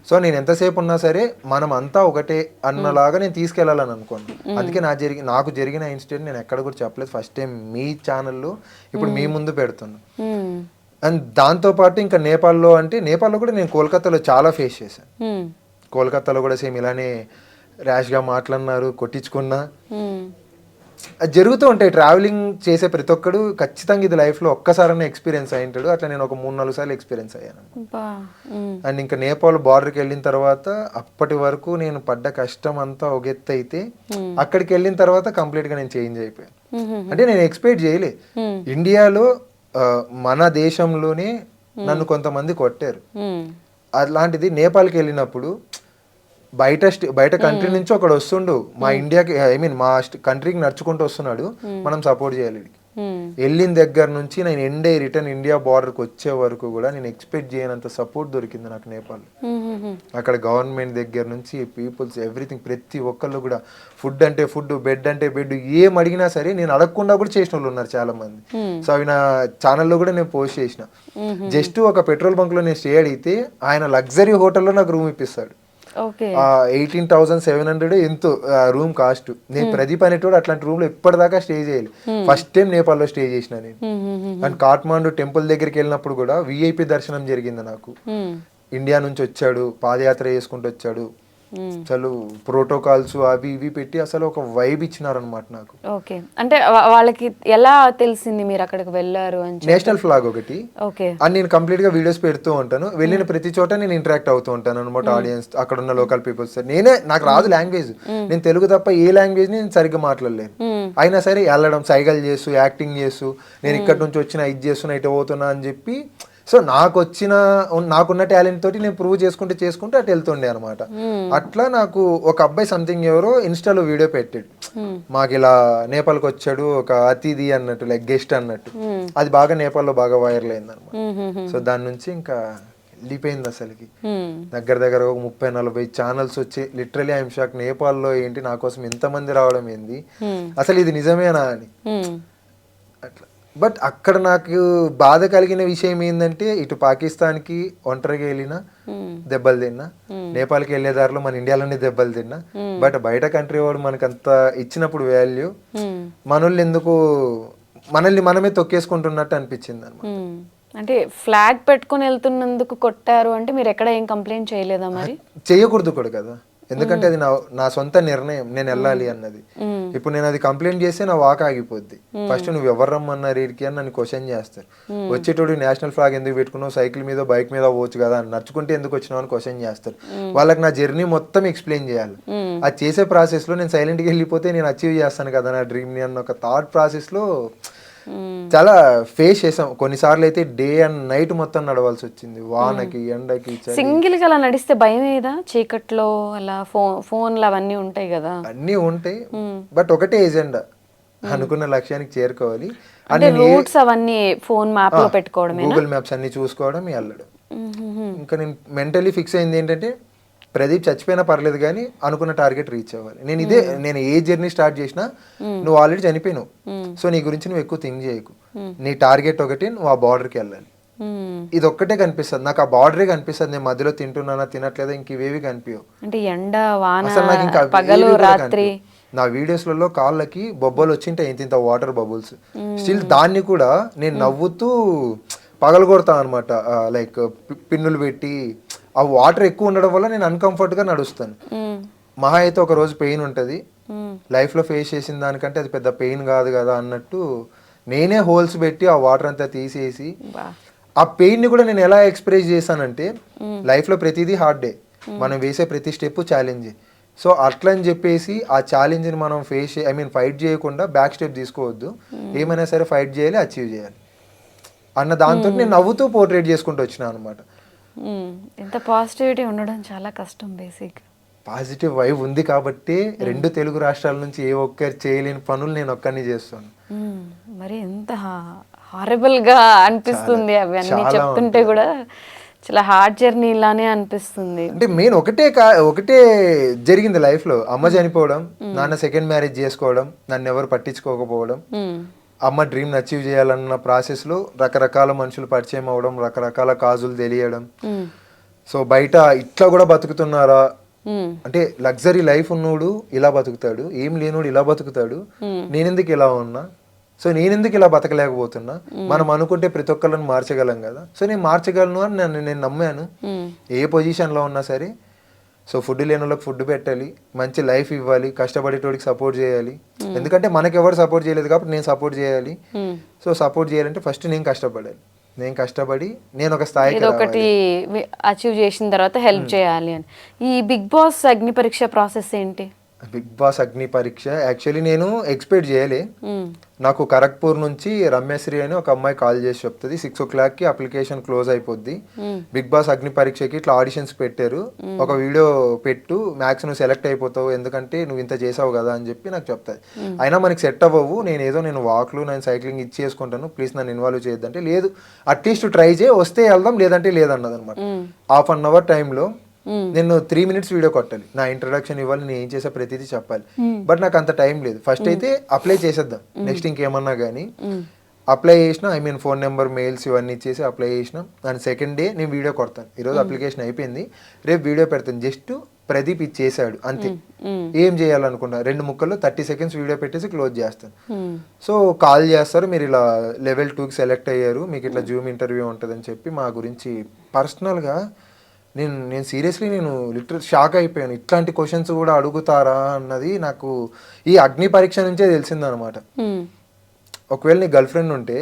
సో నేను ఎంతసేపు ఉన్నా సరే మనం అంతా ఒకటే అన్నలాగా నేను తీసుకెళ్లాలని అనుకోండి. అందుకే నాకు జరిగిన ఇన్సిడెంట్ నేను ఎక్కడ కూడా చెప్పలేదు, ఫస్ట్ టైం మీ ఛానల్లో ఇప్పుడు మీ ముందు పెడుతున్నా. అండ్ దాంతో పాటు ఇంకా నేపాల్లో కూడా నేను కోల్కతాలో చాలా ఫేస్ చేశాను. కోల్కతాలో కూడా సేమ్ ఇలానే ర్యాష్ గా మాట్లాడినారు, కొట్టించుకున్నా. అది జరుగుతూ ఉంటాయి, ట్రావెలింగ్ చేసే ప్రతి ఒక్కడు ఖచ్చితంగా ఇది లైఫ్ లో ఒక్కసారైనా ఎక్స్పీరియన్స్ అయ్యింటాడు. అట్లా నేను ఒక 3-4 సార్లు ఎక్స్పీరియన్స్ అయ్యాను. అండ్ ఇంకా నేపాల్ బార్డర్కి వెళ్ళిన తర్వాత అప్పటి వరకు నేను పడ్డ కష్టం అంతా ఒక ఎత్తు అయితే, అక్కడికి వెళ్ళిన తర్వాత కంప్లీట్ గా నేను చేంజ్ అయిపోయాను. అంటే నేను ఎక్స్పెక్ట్ చేయలే, ఇండియాలో మన దేశంలోనే నన్ను కొంతమంది కొట్టారు, అలాంటిది నేపాల్కి వెళ్ళినప్పుడు బయట కంట్రీ నుంచి ఒకడు వస్తుండు మా ఇండియాకి, ఐ మీన్ మా కంట్రీకి నడుచుకుంటూ వస్తున్నాడు, మనం సపోర్ట్ చేయాలి. వెళ్ళిన దగ్గర నుంచి నేను రిటర్న్ ఇండియా బార్డర్కి వచ్చే వరకు కూడా నేను ఎక్స్పెక్ట్ చేయనంత సపోర్ట్ దొరికింది నాకు నేపాల్. అక్కడ గవర్నమెంట్ దగ్గర నుంచి పీపుల్స్ ఎవ్రీథింగ్, ప్రతి ఒక్కళ్ళు కూడా ఫుడ్ అంటే ఫుడ్, బెడ్ అంటే బెడ్, ఏం అడిగినా సరే నేను అడగకుండా కూడా చేసిన వాళ్ళు ఉన్నారు చాలా మంది. సో అవి నా ఛానల్లో కూడా నేను పోస్ట్ చేసిన. జస్ట్ ఒక పెట్రోల్ బంక్ లో నేను స్టే అడిగితే ఆయన లగ్జరీ హోటల్లో నాకు రూమ్ ఇప్పిస్తాడు. 18,700 ఎంతో రూమ్ కాస్ట్. నేను ప్రదీప్ అనేటోడు అట్లాంటి రూమ్ లో ఇప్పటిదాకా స్టే చేయాలి, ఫస్ట్ టైం నేపాల్లో స్టే చేసిన నేను. అండ్ కాఠ్మాండు టెంపుల్ దగ్గరికి వెళ్ళినప్పుడు కూడా విఐపి దర్శనం జరిగింది నాకు. ఇండియా నుంచి వచ్చాడు, పాదయాత్ర చేసుకుంటూ వచ్చాడు, అసలు ప్రోటోకాల్స్ అవి ఇవి పెట్టి అసలు ఒక వైబ్ ఇచ్చినారనమాట నాకు. ఓకే, అంటే వాళ్ళకి ఎలా తెలిసింది మీరు అక్కడికి వెళ్ళారు అని? నేషనల్ ఫ్లాగ్ ఒకటి, అండ్ నేను కంప్లీట్ గా వీడియోస్ పెడుతూ ఉంటాను, వెళ్ళిన ప్రతి చోట నేను ఇంటరాక్ట్ అవుతూ ఉంటాను అనమాట ఆడియన్స్, అక్కడ ఉన్న లోకల్ పీపుల్స్. నాకు రాదు లాంగ్వేజ్, నేను తెలుగు తప్ప ఏ లాంగ్వేజ్ నేను సరిగ్గా మాట్లాడలేను. అయినా సరే వెళ్ళడం, సైగల్ చేస్తూ, యాక్టింగ్ చేస్తూ, నేను ఇక్కడ నుంచి వచ్చిన ఇది చేస్తున్నా, ఇటు పోతున్నా అని చెప్పి. సో నాకున్న టాలెంట్ తోటి నేను ప్రూవ్ చేసుకుంటే అటు వెళ్తుండే అనమాట. అట్లా నాకు ఒక అబ్బాయి సంథింగ్ ఎవరో ఇన్స్టాలో వీడియో పెట్టాడు, మాకు ఇలా నేపాల్కి వచ్చాడు ఒక అతిథి అన్నట్టు, లైక్ గెస్ట్ అన్నట్టు. అది బాగా నేపాల్లో బాగా వైరల్ అయింది అనమాట. సో దాని నుంచి ఇంకా వెళ్ళిపోయింది అసలుకి. దగ్గర ఒక 30-40 ఛానల్స్ వచ్చి లిటరలీ ఐఎమ్ షాక్, నేపాల్లో ఏంటి నా కోసం ఎంతమంది రావడం ఏంది, అసలు ఇది నిజమేనా అని అట్లా. బట్ అక్కడ నాకు బాధ కలిగిన విషయం ఏంటంటే, ఇటు పాకిస్తాన్కి ఒంటరిగా వెళ్ళినా దెబ్బలు తిన్నా, నేపాల్కి వెళ్ళే దారిలో మన ఇండియాలోనే దెబ్బలు తిన్నా. బట్ బయట కంట్రీ వాడు మనకంత ఇచ్చినప్పుడు వాల్యూ, మనల్ని ఎందుకు మనల్ని మనమే తొక్కేసుకుంటున్నట్టు అనిపించింది అనమాట. అంటే ఫ్లాగ్ పెట్టుకొని వెళ్తున్నందుకు కొట్టారు అంటే మీరు ఎక్కడ ఏం కంప్లైంట్ చేయలేదా మరి? చేయకూడదు కూడా కదా, ఎందుకంటే అది నా సొంత నిర్ణయం, నేను వెళ్ళాలి అన్నది. ఇప్పుడు నేను అది కంప్లైంట్ చేస్తే నా వాక్ ఆగిపోద్ది. ఫస్ట్ నువ్వు ఎవరు రమ్మన్నారు వీడికి అని నన్ను క్వశ్చన్ చేస్తారు. వచ్చేటోడు నేషనల్ ఫ్లాగ్ ఎందుకు పెట్టుకున్నావు, సైకిల్ మీద బైక్ మీద పోవచ్చు కదా, నడుచుకుంటే ఎందుకు వచ్చినావు అని క్వశ్చన్ చేస్తారు. వాళ్ళకి నా జర్నీ మొత్తం ఎక్స్ప్లెయిన్ చేయాలి. అది చేసే ప్రాసెస్ లో నేను సైలెంట్గా వెళ్ళిపోతే నేను అచీవ్ చేస్తాను కదా నా డ్రీమ్ ని అన్న ఒక థాట్ ప్రాసెస్ లో చాలా ఫేస్ చేసాం. కొన్నిసార్లు అయితే డే అండ్ నైట్ మొత్తం నడవాల్సి వచ్చింది, వానకి ఎండకి. సింగిల్ గా అలా నడిస్తే భయం ఏదా? చీకట్లో అలా ఫోన్లు అవన్నీ ఉంటాయి కదా? అన్నీ ఉంటాయి, బట్ ఒకటే ఎజెండా, అనుకున్న లక్ష్యానికి చేరుకోవాలి. అంటే రూట్స్ అవన్నీ ఫోన్ మ్యాప్ లో పెట్టుకోవడమే, గూగుల్ మ్యాప్స్ అన్ని చూసుకోవడం, వెళ్ళడం. ఇంకా నేను మెంటలీ ఫిక్స్ అయింది ఏంటంటే ప్రదీప్ చచ్చిపోయినా పర్లేదు కానీ అనుకున్న టార్గెట్ రీచ్ అవ్వాలి. నేను ఏ జర్నీ స్టార్ట్ చేసినా నువ్వు ఆల్రెడీ చనిపోయినావు, సో నీ గురించి నువ్వు ఎక్కువ థింక్ చేయకు, నీ టార్గెట్ ఒకటి, నువ్వు ఆ బార్డర్కి వెళ్ళాలి. ఇది ఒక్కటే కనిపిస్తుంది నాకు, ఆ బార్డరే కనిపిస్తుంది. నేను మధ్యలో తింటున్నానా తినట్లేదా ఇంక ఇవేవి కనిపించవు. అంటే ఎండ వాన అసలు నాకు ఇంకా పగలు రాత్రి. నా వీడియోస్లలో కాళ్ళకి బొబ్బలు వచ్చింటాయి, ఇంత వాటర్ బబుల్స్. స్టిల్ దాన్ని కూడా నేను నవ్వుతూ పగలు కొడతాను అనమాట, లైక్ పిన్నులు పెట్టి. ఆ వాటర్ ఎక్కువ ఉండడం వల్ల నేను అన్కంఫర్ట్ గా నడుస్తాను. మహా అయితే ఒక రోజు పెయిన్ ఉంటుంది, లైఫ్ లో ఫేస్ చేసిన దానికంటే అది పెద్ద పెయిన్ కాదు కదా అన్నట్టు నేనే హోల్స్ పెట్టి ఆ వాటర్ అంతా తీసేసి, ఆ పెయిన్ ని కూడా నేను ఎలా ఎక్స్ప్రెస్ చేశానంటే, లైఫ్ లో ప్రతిదీ హార్డ్ డే, మనం వేసే ప్రతి స్టెప్ ఛాలెంజ్. సో అట్లా అని చెప్పేసి ఆ ఛాలెంజ్ని మనం ఫైట్ చేయకుండా బ్యాక్ స్టెప్ తీసుకోవద్దు, ఏమైనా సరే ఫైట్ చేయాలి, అచీవ్ చేయాలి అన్న దాంతో నేను నవ్వుతూ పోర్ట్రేట్ చేసుకుంటూ వచ్చినా అనమాట. ఎంత పాజిటివిటీ ఉండడం చాలా కష్టం. బేసిక్ పాజిటివ్ వైబ్ ఉంది కాబట్టి 2 తెలుగు రాష్ట్రాల నుంచి ఏ ఒక్కరు చేయలేని పనులు నేను ఒక్కరిని చేస్తాను. మరి ఎంత హారబుల్ గా అనిపిస్తుంది అవన్నీ చెప్తుంటే కూడా, చాలా హార్డ్ జర్నీ లానే అనిపిస్తుంది. అంటే మెయిన్ ఒకటే జరిగింది లైఫ్ లో, అమ్మ చనిపోవడం, నాన్న సెకండ్ మ్యారేజ్ చేసుకోవడం, నన్ను ఎవరు పట్టించుకోకపోవడం, అమ్మ డ్రీమ్ అచీవ్ చేయాలన్న ప్రాసెస్ లో రకరకాల మనుషులు పరిచయం అవ్వడం, రకరకాల కాజులు తెలియడం. సో బయట ఇట్లా కూడా బతుకుతున్నారా, అంటే లగ్జరీ లైఫ్ ఉన్నోడు ఇలా బతుకుతాడు, ఏం లేనోడు ఇలా బతుకుతాడు, నేనెందుకు ఇలా ఉన్నా, సో నేనెందుకు ఇలా బతకలేకపోతున్నా, మనం అనుకుంటే ప్రతి ఒక్కళ్ళని మార్చగలం కదా, సో నేను మార్చగలను అని నేను నమ్మాను. ఏ పొజిషన్ లో ఉన్నా సరే, సో ఫుడ్ లేని వాళ్ళకి ఫుడ్ పెట్టాలి, మంచి లైఫ్ ఇవ్వాలి, కష్టపడేటోడికి సపోర్ట్ చేయాలి. ఎందుకంటే మనకి ఎవరు సపోర్ట్ చేయలేదు కాబట్టి నేను సపోర్ట్ చేయాలి. సో సపోర్ట్ చేయాలంటే ఫస్ట్ నేను కష్టపడాలి, నేను కష్టపడి నేను ఒక స్థాయికి ఒకటి అచీవ్ చేసిన తర్వాత హెల్ప్ చేయాలి అని. ఈ బిగ్ బాస్ అగ్ని పరీక్ష ప్రాసెస్ ఏంటి? బిగ్ బాస్ అగ్ని పరీక్ష యాక్చువల్లీ నేను ఎక్స్పెక్ట్ చేయలే. నాకు ఖరగ్పూర్ నుంచి రమ్యశ్రీ అని ఒక అమ్మాయి కాల్ చేసి చెప్తుంది, 6 o'clock అప్లికేషన్ క్లోజ్ అయిపోద్ది, బిగ్ బాస్ అగ్ని పరీక్షకి ఇట్లా ఆడిషన్స్ పెట్టారు, ఒక వీడియో పెట్టు, మ్యాక్స్ నువ్వు సెలెక్ట్ అయిపోతావు, ఎందుకంటే నువ్వు ఇంత చేసావు కదా అని చెప్పి నాకు చెప్తాది. అయినా మనకి సెట్ అవ్వవు, నేను వాక్లు నేను సైక్లింగ్ ఇచ్చేసుకుంటాను, ప్లీజ్ నన్ను ఇన్వాల్వ్ చేయొద్దంటే, లేదు అట్లీస్ట్ ట్రై చేయి, వస్తే వెళ్దాం లేదంటే లేదన్నది అనమాట. 1/2 hour టైంలో నేను 3 minutes వీడియో కొట్టాలి, నా ఇంట్రడక్షన్ ఇవ్వాలి, నేను ఏం చేసా ప్రతిదీ చెప్పాలి. బట్ నాకు అంత టైం లేదు. ఫస్ట్ అయితే అప్లై చేసేద్దాం, నెక్స్ట్ ఇంకేమన్నా కానీ. అప్లై చేసిన, ఫోన్ నెంబర్ మెయిల్స్ ఇవన్నీ ఇచ్చేసి అప్లై చేసిన. దాని సెకండ్ డే నేను వీడియో కొడతాను, ఈరోజు అప్లికేషన్ అయిపోయింది, రేపు వీడియో పెడతాను, జస్ట్ ప్రదీప్ ఇచ్చేసాడు అంతే. ఏం చేయాలనుకున్నా 2 ముక్కల్లో 30 seconds వీడియో పెట్టేసి క్లోజ్ చేస్తాను. సో కాల్ చేస్తారు, మీరు ఇలా level 2కి సెలెక్ట్ అయ్యారు, మీకు ఇట్లా జూమ్ ఇంటర్వ్యూ ఉంటుందని చెప్పి మా గురించి పర్సనల్గా నేను సీరియస్లీ నేను లిటరల్ షాక్ అయిపోయాను. ఇట్లాంటి క్వశ్చన్స్ కూడా అడుగుతారా అన్నది నాకు ఈ అగ్ని పరీక్ష నుంచే తెలిసిందనమాట. ఒకవేళ నీ గర్ల్ ఫ్రెండ్ ఉంటే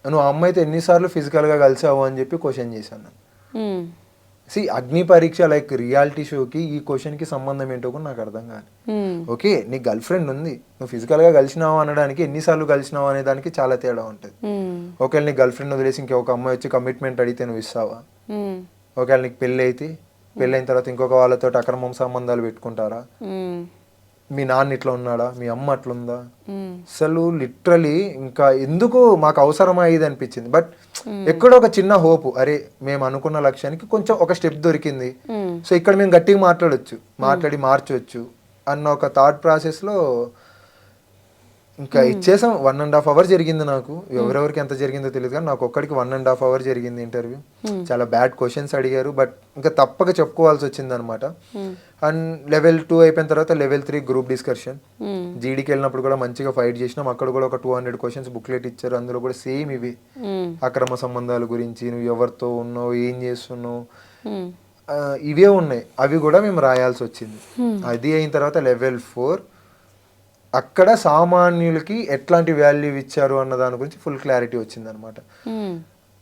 నువ్వు ఆ అమ్మాయితో ఎన్నిసార్లు ఫిజికల్గా కలిసావు అని చెప్పి క్వశ్చన్ చేశాను. అగ్ని పరీక్ష లైక్ రియాలిటీ షోకి ఈ క్వశ్చన్కి సంబంధం ఏంటో కూడా నాకు అర్థం కాదు. ఓకే, నీ గర్ల్ ఫ్రెండ్ ఉంది, నువ్వు ఫిజికల్గా కలిసినావు అనడానికి ఎన్నిసార్లు కలిసినావు అనే దానికి చాలా తేడా ఉంటుంది. ఒకవేళ నీ గర్ల్ ఫ్రెండ్ వదిలేసి ఇంకొక అమ్మాయి వచ్చి కమిట్మెంట్ అడిగితే నువ్వు ఇస్తావా? ఒకవేళ నీకు పెళ్ళి అయితే, పెళ్ళైన తర్వాత ఇంకొక వాళ్ళతో అక్రమం సంబంధాలు పెట్టుకుంటారా? మీ నాన్న ఇట్లా ఉన్నాడా, మీ అమ్మ అట్లుందా? అసలు లిటరలీ ఇంకా ఎందుకు మాకు అవసరమా ఇది అనిపించింది. బట్ ఎక్కడో ఒక చిన్న హోప్, అరే మేము అనుకున్న లక్ష్యానికి కొంచెం ఒక స్టెప్ దొరికింది, సో ఇక్కడ మేము గట్టిగా మాట్లాడి మార్చవచ్చు అన్న ఒక థాట్ ప్రాసెస్లో ఇంకా ఇచ్చేసాం. 1.5 hours జరిగింది నాకు. ఎవరెవరికి ఎంత జరిగిందో తెలియదు కానీ నాకు ఒక్కడికి 1.5 hours జరిగింది ఇంటర్వ్యూ. చాలా బ్యాడ్ క్వశ్చన్స్ అడిగారు, బట్ ఇంకా తప్పక చెప్పుకోవాల్సి వచ్చింది అనమాట. అండ్ లెవెల్ 2 అయిపోయిన తర్వాత లెవెల్ 3 గ్రూప్ డిస్కషన్. జీడీకి వెళ్ళినప్పుడు కూడా మంచిగా ఫైట్ చేసినాం. అక్కడ కూడా ఒక 200 క్వశ్చన్స్ బుక్లెట్ ఇచ్చారు. అందులో కూడా సేమ్ ఇవి, అక్రమ సంబంధాల గురించి, నువ్వు ఎవరితో ఉన్నావు, ఏం చేస్తున్నావు, ఇవే ఉన్నాయి. అవి కూడా మేము రాయాల్సి వచ్చింది. అది అయిన తర్వాత లెవెల్ 4 అక్కడ సామాన్యులకి ఎట్లాంటి వాల్యూ ఇచ్చారు అన్న దాని గురించి ఫుల్ క్లారిటీ వచ్చింది అనమాట.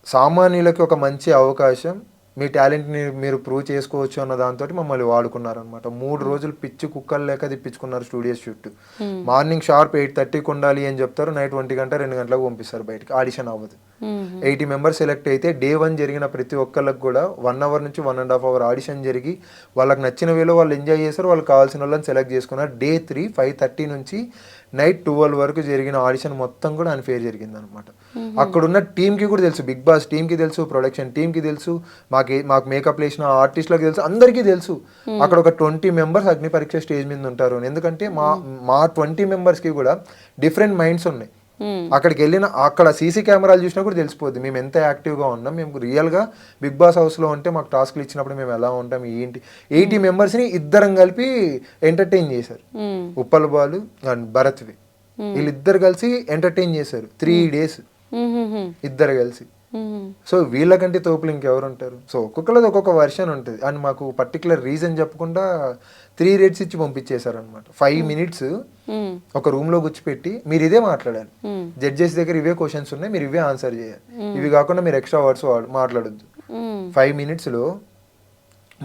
సామాన్యులకి ఒక మంచి అవకాశం, మీ టాలెంట్ని మీరు ప్రూవ్ చేసుకోవచ్చు అన్న దాంతో మమ్మల్ని వాడుకున్నారనమాట. 3 రోజులు పిచ్చి కుక్కలు లేక తిప్పించుకున్నారు స్టూడియో షూట్. మార్నింగ్ షార్ప్ 8:30కి ఉండాలి అని చెప్తారు, నైట్ 1 గంట 2 గంటలకు పంపిస్తారు బయటకి. ఆడిషన్ అవ్వదు. 80 members సెలెక్ట్ అయితే డే 1 జరిగిన ప్రతి ఒక్కళ్ళకి కూడా 1 hour నుంచి 1.5 hour ఆడిషన్ జరిగి వాళ్ళకి నచ్చిన వేలో వాళ్ళు ఎంజాయ్ చేస్తారు, వాళ్ళకి కావాల్సిన వాళ్ళని సెలెక్ట్ చేసుకున్నారు. డే 3 5:30 నుంచి నైట్ 12 వరకు జరిగిన ఆడిషన్ మొత్తం కూడా అన్ఫేర్ జరిగింది అనమాట. అక్కడున్న టీంకి కూడా తెలుసు, బిగ్ బాస్ టీంకి తెలుసు, ప్రొడక్షన్ టీంకి తెలుసు, మాకు మేకప్ వేసిన ఆర్టిస్టులకు తెలుసు, అందరికీ తెలుసు. అక్కడ ఒక 20 members అగ్ని పరీక్ష స్టేజ్ మీద ఉంటారు. ఎందుకంటే మా 20 members కి కూడా డిఫరెంట్ మైండ్స్ ఉన్నాయి. అక్కడికి వెళ్ళిన అక్కడ సీసీ కెమెరాలు చూసినా కూడా తెలిసిపోద్ది మేము ఎంత యాక్టివ్గా ఉన్నాం. మేము రియల్గా బిగ్ బాస్ హౌస్లో ఉంటే మాకు టాస్క్లు ఇచ్చినప్పుడు మేము ఎలా ఉంటాం ఏంటి. 80 members-ని ఇద్దరం కలిపి ఎంటర్టైన్ చేశారు. ఉప్పల్ బాలు అండ్ భరత్వి వీళ్ళిద్దరు కలిసి ఎంటర్టైన్ చేశారు 3 days ఇద్దరు కలిసి. సో వీళ్ళకంటే తోపులు ఇంకెవరు ఉంటారు. సో ఒక్కొక్కరిది ఒక్కొక్క వర్షన్ ఉంటుంది. అండ్ మాకు పర్టికులర్ రీజన్ చెప్పకుండా 3 rates ఇచ్చి పంపించేశారు అనమాట. 5 minutes ఒక రూమ్ లో కూర్చిపెట్టి మీరు ఇదే మాట్లాడాలి, జడ్జెస్ దగ్గర ఇవే క్వశ్చన్స్ ఉన్నాయి, మీరు ఇవే ఆన్సర్ చేయాలి, ఇవి కాకుండా మీరు ఎక్స్ట్రా వర్డ్స్ మాట్లాడొద్దు. 5 minutes లో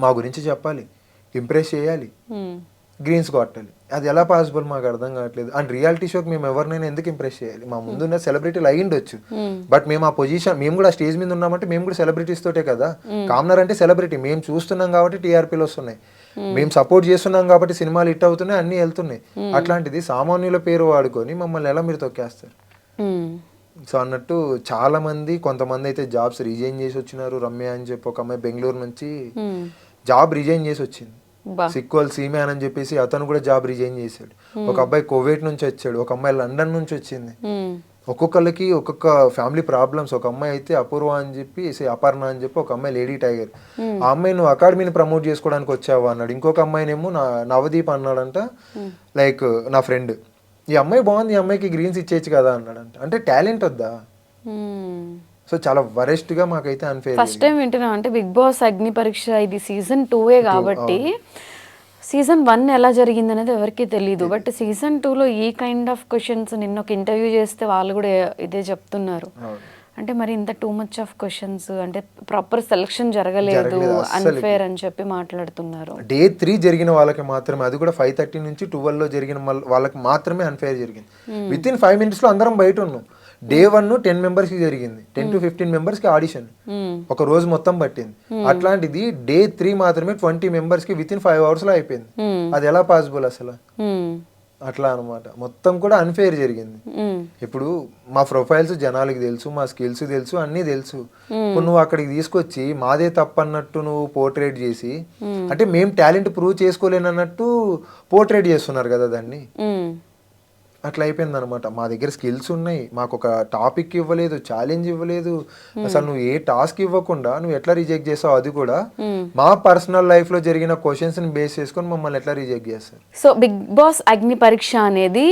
మా గురించి చెప్పాలి, ఇంప్రెస్ చేయాలి, గ్రీన్స్ కొట్టాలి. అది ఎలా పాసిబుల్ మాకు అర్థం కావట్లేదు. అండ్ రియాలిటీ షోకి మేము ఎవరినైనా ఎందుకు ఇంప్రెస్ చేయాలి? మా ముందున్న సెలబ్రిటీలు అయ్యిండొచ్చు, బట్ మేము ఆ పొజిషన్, మేము కూడా స్టేజ్ మీద ఉన్నామంటే మేము కూడా సెలబ్రిటీస్ తోటే కదా. కామనర్ అంటే సెలబ్రిటీ, మేము చూస్తున్నాం కాబట్టి టీఆర్పీలు వస్తున్నాయి, మేము సపోర్ట్ చేస్తున్నాం కాబట్టి సినిమాలు హిట్ అవుతున్నాయి, అన్ని వెళ్తున్నాయి. అట్లాంటిది సామాన్యుల పేరు వాడుకొని మమ్మల్ని ఎలా మీరు తొక్కేస్తారు? సో అన్నట్టు చాలా మంది, కొంతమంది అయితే జాబ్స్ రిజైన్ చేసి వచ్చినారు. రమ్య అని చెప్పి ఒక అమ్మాయి బెంగళూరు నుంచి జాబ్ రిజైన్ చేసి వచ్చింది. సిక్వల్ సీమ్యాన్ అని చెప్పేసి అతను కూడా జాబ్ రిజైన్ చేశాడు. ఒక అబ్బాయి కువైట్ నుంచి వచ్చాడు, ఒక అమ్మాయి లండన్ నుంచి వచ్చింది. ఒక్కొక్కరికి ఒక్కొక్క ఫ్యామిలీ ప్రాబ్లమ్స్. ఒక అమ్మాయి అయితే అపూర్వ అని చెప్పి, అపర్ణ అని చెప్పి ఒక అమ్మాయి లేడీ టైగర్. ఆ అమ్మాయి నువ్వు అకాడమీని ప్రమోట్ చేసుకోవడానికి వచ్చావా అన్నాడు. ఇంకొక అమ్మాయినేమో నవదీప్ అన్నాడంట, లైక్ నా ఫ్రెండ్. ఈ అమ్మాయి బాగుంది, ఈ అమ్మాయికి గ్రీన్స్ ఇచ్చేయచ్చు కదా అన్నాడంట. అంటే టాలెంట్ వద్దా? సో చాలా వరెస్ట్ గా మాకైతే అన్ఫేర్. ఫస్ట్ టైం వింటున్నాం. అంటే బిగ్ బాస్ అగ్ని పరీక్ష ఇది season 2 కాబట్టి season 1 ఎలా జరిగింది అనేది ఎవరికి తెలియదు. బట్ season 2లో ఈ కైండ్ ఆఫ్ క్వశ్చన్స్, నిన్న ఒక ఇంటర్వ్యూ చేస్తే వాళ్ళు కూడా ఇదే చెప్తున్నారు. అంటే మరి ఇంత టూ మచ్ ఆఫ్ క్వశ్చన్స్, అంటే ప్రాపర్ సెలక్షన్ జరగలేదు, అన్ఫేర్ అని చెప్పి మాట్లాడుతున్నారు. డే 3 జరిగిన వాళ్ళకి మాత్రమే, అది కూడా 5:30 నుంచి 12 లో జరిగిన వాళ్ళకి మాత్రమే అన్ఫేర్ జరిగింది. విత్ ఇన్ 5 minutes లో అందరం బయట ఉన్నాం. డే 1 10 members కి జరిగింది, 10 to 15 members కి ఆడిషన్, ఒక రోజు మొత్తం పట్టింది. అట్లాంటిది డే 3 మాత్రమే 20 members కి విత్ ఇన్ 5 hours లో అయిపోయింది. అది ఎలా పాసిబుల్ అసలు? అట్లా అనమాట. మొత్తం కూడా అన్ఫేర్ జరిగింది. ఇప్పుడు మా ప్రొఫైల్స్ జనాలకి తెలుసు, మా స్కిల్స్ తెలుసు, అన్నీ తెలుసు. ఇప్పుడు నువ్వు అక్కడికి తీసుకొచ్చి మాదే తప్పన్నట్టు నువ్వు పోర్ట్రేట్ చేసి, అంటే మేము టాలెంట్ ప్రూవ్ చేసుకోలేనన్నట్టు పోర్ట్రేట్ చేస్తున్నారు కదా దాన్ని. అట్లా అయిపోయింది అనమాట. మా దగ్గర స్కిల్స్ ఉన్నాయి, మాకు ఒక టాపిక్ ఇవ్వలేదు, ఛాలెంజ్ ఇవ్వలేదు, అసలు నువ్వు ఏ టాస్క్ ఇవ్వకుండా నువ్వు ఎట్లా రిజెక్ట్ చేసావు? అది కూడా మా పర్సనల్ లైఫ్ లో జరిగిన క్వశ్చన్స్ ని బేస్ చేసుకొని మమ్మల్ని ఎట్లా రిజెక్ట్ చేస్తారు? సో బిగ్ బాస్ అగ్ని పరీక్ష అనేది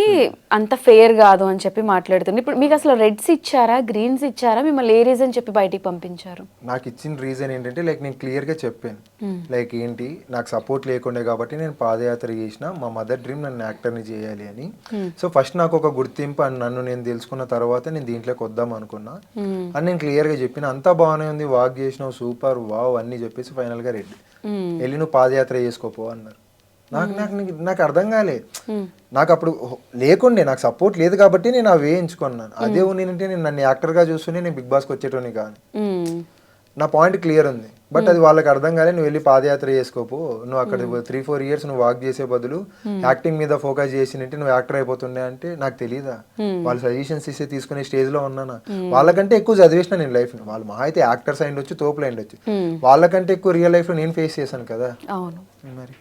అంత ఫెయిర్ కాదు అని చెప్పి మాట్లాడుతుంది. ఇప్పుడు మీకు అసలు రెడ్స్ ఇచ్చారా, గ్రీన్స్ ఇచ్చారా? మిమ్మల్ని ఏ రీజన్ చెప్పి బయటికి పంపించారు? నాకు ఇచ్చిన రీజన్ ఏంటంటే, లైక్ నేను క్లియర్ గా చెప్పాను, లైక్ ఏంటి, నాకు సపోర్ట్ లేకుండే కాబట్టి నేను పాదయాత్ర చేసిన, మా మదర్ డ్రీమ్ నన్ను యాక్టర్ని చేయాలి అని. సో ఫస్ట్ నాకు ఒక గుర్తింపు అని నన్ను నేను తెలుసుకున్న తర్వాత నేను దీంట్లోకి వద్దాం అనుకున్నా అని నేను క్లియర్ గా చెప్పిన. అంతా బాగానే ఉంది, వాక్ చేసినావు, సూపర్, వావ్ అన్ని చెప్పేసి ఫైనల్ గా రెడ్డి వెళ్ళి నువ్వు పాదయాత్ర చేసుకోపో అన్నారు. నాకు అర్థం కాలే. నాకు అప్పుడు లేకుండే, నాకు సపోర్ట్ లేదు కాబట్టి నేను అవి ఎంచుకున్నాను. అదే నేనంటే నేను నన్ను యాక్టర్ గా చూస్తూనే నేను బిగ్ బాస్కి వచ్చేటోని కాదు. నా పాయింట్ క్లియర్ ఉంది, బట్ అది వాళ్ళకి అర్థం కాలే. నువ్వు వెళ్ళి పాదయాత్ర చేసుకోపో, నువ్వు అక్కడ 3-4 years నువ్వు వాక్ చేసే బదులు యాక్టింగ్ మీద ఫోకస్ చేసినట్టు నువ్వు యాక్టర్ అయిపోతుండే అంటే నాకు తెలీదా? వాళ్ళు సజెషన్స్ ఇస్తే తీసుకునే స్టేజ్ లో ఉన్నానా? వాళ్ళకంటే ఎక్కువ చదివేసిన నేను లైఫ్. వాళ్ళు మా అయితే యాక్టర్స్ అయ్యిండొచ్చు, తోపులు అయ్యిండొచ్చు, వాళ్ళకంటే ఎక్కువ రియల్ లైఫ్ లో నేను ఫేస్ చేశాను కదా. అవును. మరి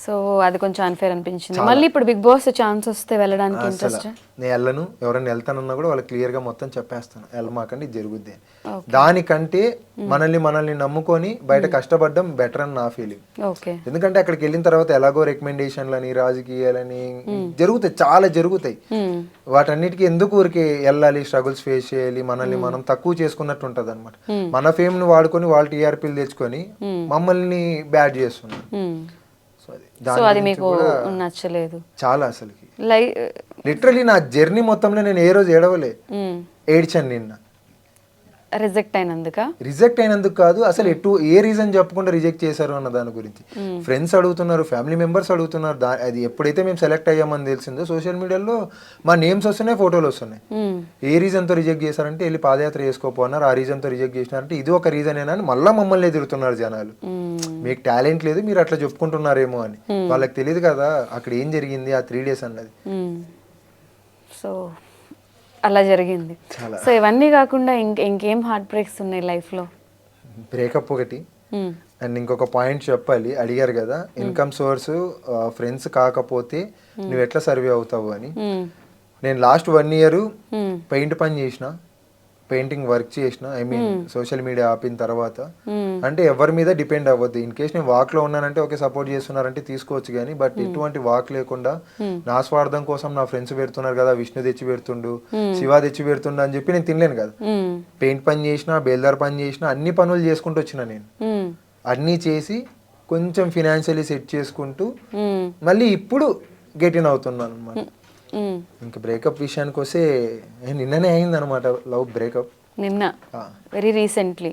సో అది కొంచెం అన్ఫేర్ అనిపించింది. మళ్ళీ ఇప్పుడు బిగ్ బాస్ ఛాన్స్ వస్తే వెళ్ళడానికి అసలు ఇంట్రెస్ట్? నేను వెళ్ళను, ఎవరైనా వెళ్తానన్నా కూడా వాళ్ళకి క్లియర్గా మొత్తం చెప్పేస్తాను, వెళ్ళమాకండి ఇది జరుగుద్ది అని. దానికంటే మనల్ని నమ్ముకొని బయట కష్టపడడం బెటర్ అని నా ఫీలింగ్. ఓకే. ఎందుకంటే అక్కడికి వెళ్ళిన తర్వాత ఎలాగో రికమెండేషన్లని రాజకీయాలని జరుగుతాయి, చాలా జరుగుతాయి. వాటన్నిటికీ ఎందుకు ఊరికి వెళ్ళాలి, స్ట్రగుల్స్ ఫేస్ చేయాలి, మనల్ని మనం తక్కువ చేసుకున్నట్టు ఉంటది అనమాట. మన ఫేమ్ ను వాడుకొని వాళ్ళు టీఆర్పీలు తెచ్చుకొని మమ్మల్ని బ్యాడ్ చేస్తున్నారు. సో అది మీకు నచ్చలేదు చాలా. అసలుకి లిటరలీ నా జర్నీ మొత్తంలో నేను ఏ రోజు ఏడవలే, ఏడ్చాను నిన్న. రిజెక్ట్ అయినందుకు కాదు, అసలు ఏ రీజన్ చెప్పకుండా రిజెక్ట్ చేశారు అన్న దాని గురించి ఫ్రెండ్స్ అడుగుతున్నారు, ఫ్యామిలీ మెంబర్స్ అడుగుతున్నారు. అది ఎప్పుడైతే మేము సెలెక్ట్ అయ్యామని తెలిసిందో సోషల్ మీడియాలో మా నేమ్స్ వస్తున్నాయి, ఫోటోలు వస్తున్నాయి. ఏ రీజన్ తో రిజెక్ట్ చేశారంటే వెళ్ళి పాదయాత్ర చేసుకోపోన్నారు, ఆ రీజన్ తో రిజెక్ట్ చేసినారంటే ఇది ఒక రీజన్ ఏనా అని మళ్ళీ మమ్మల్ని ఎదురుతున్నారు జనాలు. మీకు టాలెంట్ లేదు, మీరు అట్లా చెప్పుకుంటున్నారేమో అని. వాళ్ళకి తెలియదు కదా అక్కడ ఏం జరిగింది ఆ 3 days అన్నది. సో అలా జరిగింది. సో ఇవన్నీ కాకుండా ఇంకేం హార్ట్ బ్రేక్స్ ఉన్నాయి లైఫ్ లో? బ్రేకప్ ఒకటి. అండ్ ఇంకొక పాయింట్ చెప్పాలి, అడిగారు కదా ఇన్కమ్ సోర్స్ ఫ్రెండ్స్ కాకపోతే నువ్వు ఎట్లా సర్వే అవుతావు అని. నేను లాస్ట్ 1 year పెయింట్ పని చేసిన, పెయింటింగ్ వర్క్ చేసిన, ఐ మీన్ సోషల్ మీడియా ఆపిన తర్వాత. అంటే ఎవరి మీద డిపెండ్ అవ్వద్దు. ఇన్ కేస్ నేను వాక్ లో ఉన్నానంటే ఓకే సపోర్ట్ చేస్తున్నారంటే తీసుకోవచ్చు కానీ, బట్ ఎటువంటి వాక్ లేకుండా నా స్వార్థం కోసం నా ఫ్రెండ్స్ పెడుతున్నారు కదా, విష్ణు తెచ్చి పెడుతుండు, శివ తెచ్చి పెడుతుండు అని చెప్పి నేను తినలేను కదా. పెయింట్ పని చేసిన, బేల్దార్ పని చేసిన, అన్ని పనులు చేసుకుంటూ వచ్చిన నేను. అన్నీ చేసి కొంచెం ఫినాన్షియలీ సెట్ చేసుకుంటూ మళ్ళీ ఇప్పుడు గెట్ ఇన్ అవుతున్నాను అనమాట. ఇంకా బ్రేకప్ విషయానికి వస్తే నిన్ననే అయింది అనమాట లవ్ బ్రేకప్. నిన్న వెరీ రీసెంట్లీ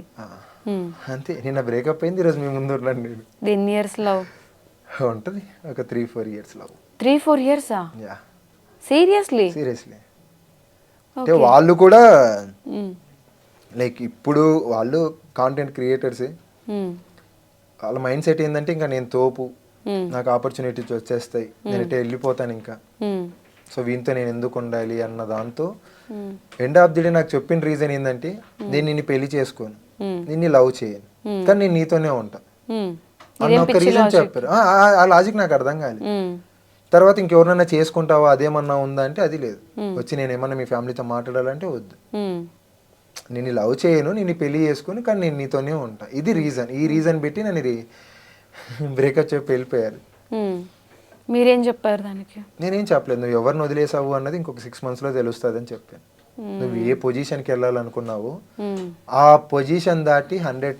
అంతే, నిన్న బ్రేకప్ అయింది, ఈరోజు మీ ముందు ఉన్నాను. ఎన్ని ఇయర్స్ లవ్ ఉంటుంది? ఒక 3-4 years love. 3-4 years? Yeah. Seriously? అంటే వాళ్ళు కూడా లైక్ ఇప్పుడు వాళ్ళు కాంటెంట్ క్రియేటర్సే. వాళ్ళ మైండ్ సెట్ ఏంటంటే ఇంకా నేను తోపు, నాకు ఆపర్చునిటీస్ వచ్చేస్తాయి, నేను ఇటే వెళ్ళిపోతాను ఇంకా, సో వీంతో నేను ఎందుకు ఉండాలి అన్న దాంతో ఎండ్ ఆఫ్ ది డే నాకు చెప్పిన రీజన్ ఏంటంటే నేను నిన్ను పెళ్లి చేసుకోను, నిన్ను లవ్ చేయను, కానీ నేను నీతోనే ఉంటా అన్న ఒక రీజన్ చెప్పారు. ఆ లాజిక్ నాకు అర్థం కాలేదు. తర్వాత ఇంకెవరినైనా చేసుకుంటావా అదేమన్నా ఉందా అంటే అది లేదు. వచ్చి నేను ఏమన్నా మీ ఫ్యామిలీతో మాట్లాడాలంటే వద్దు, నేను లవ్ చేయను, నేను పెళ్లి చేసుకుని కానీ నేను నీతోనే ఉంటా, ఇది రీజన్. ఈ రీజన్ పెట్టి నన్ను బ్రేకప్ చెప్పి వెళ్ళిపోయారు. మీరేం చెప్పారు దానికి? నేనేం చెప్పలేదు, నువ్వు ఎవరిని వదిలేసావు అన్నది ఇంకొక 6 months లో తెలుస్తుంది అని చెప్పాను. నువ్వు ఏ పొజిషన్కి వెళ్ళాలనుకున్నావు ఆ పొజిషన్ దాటి 100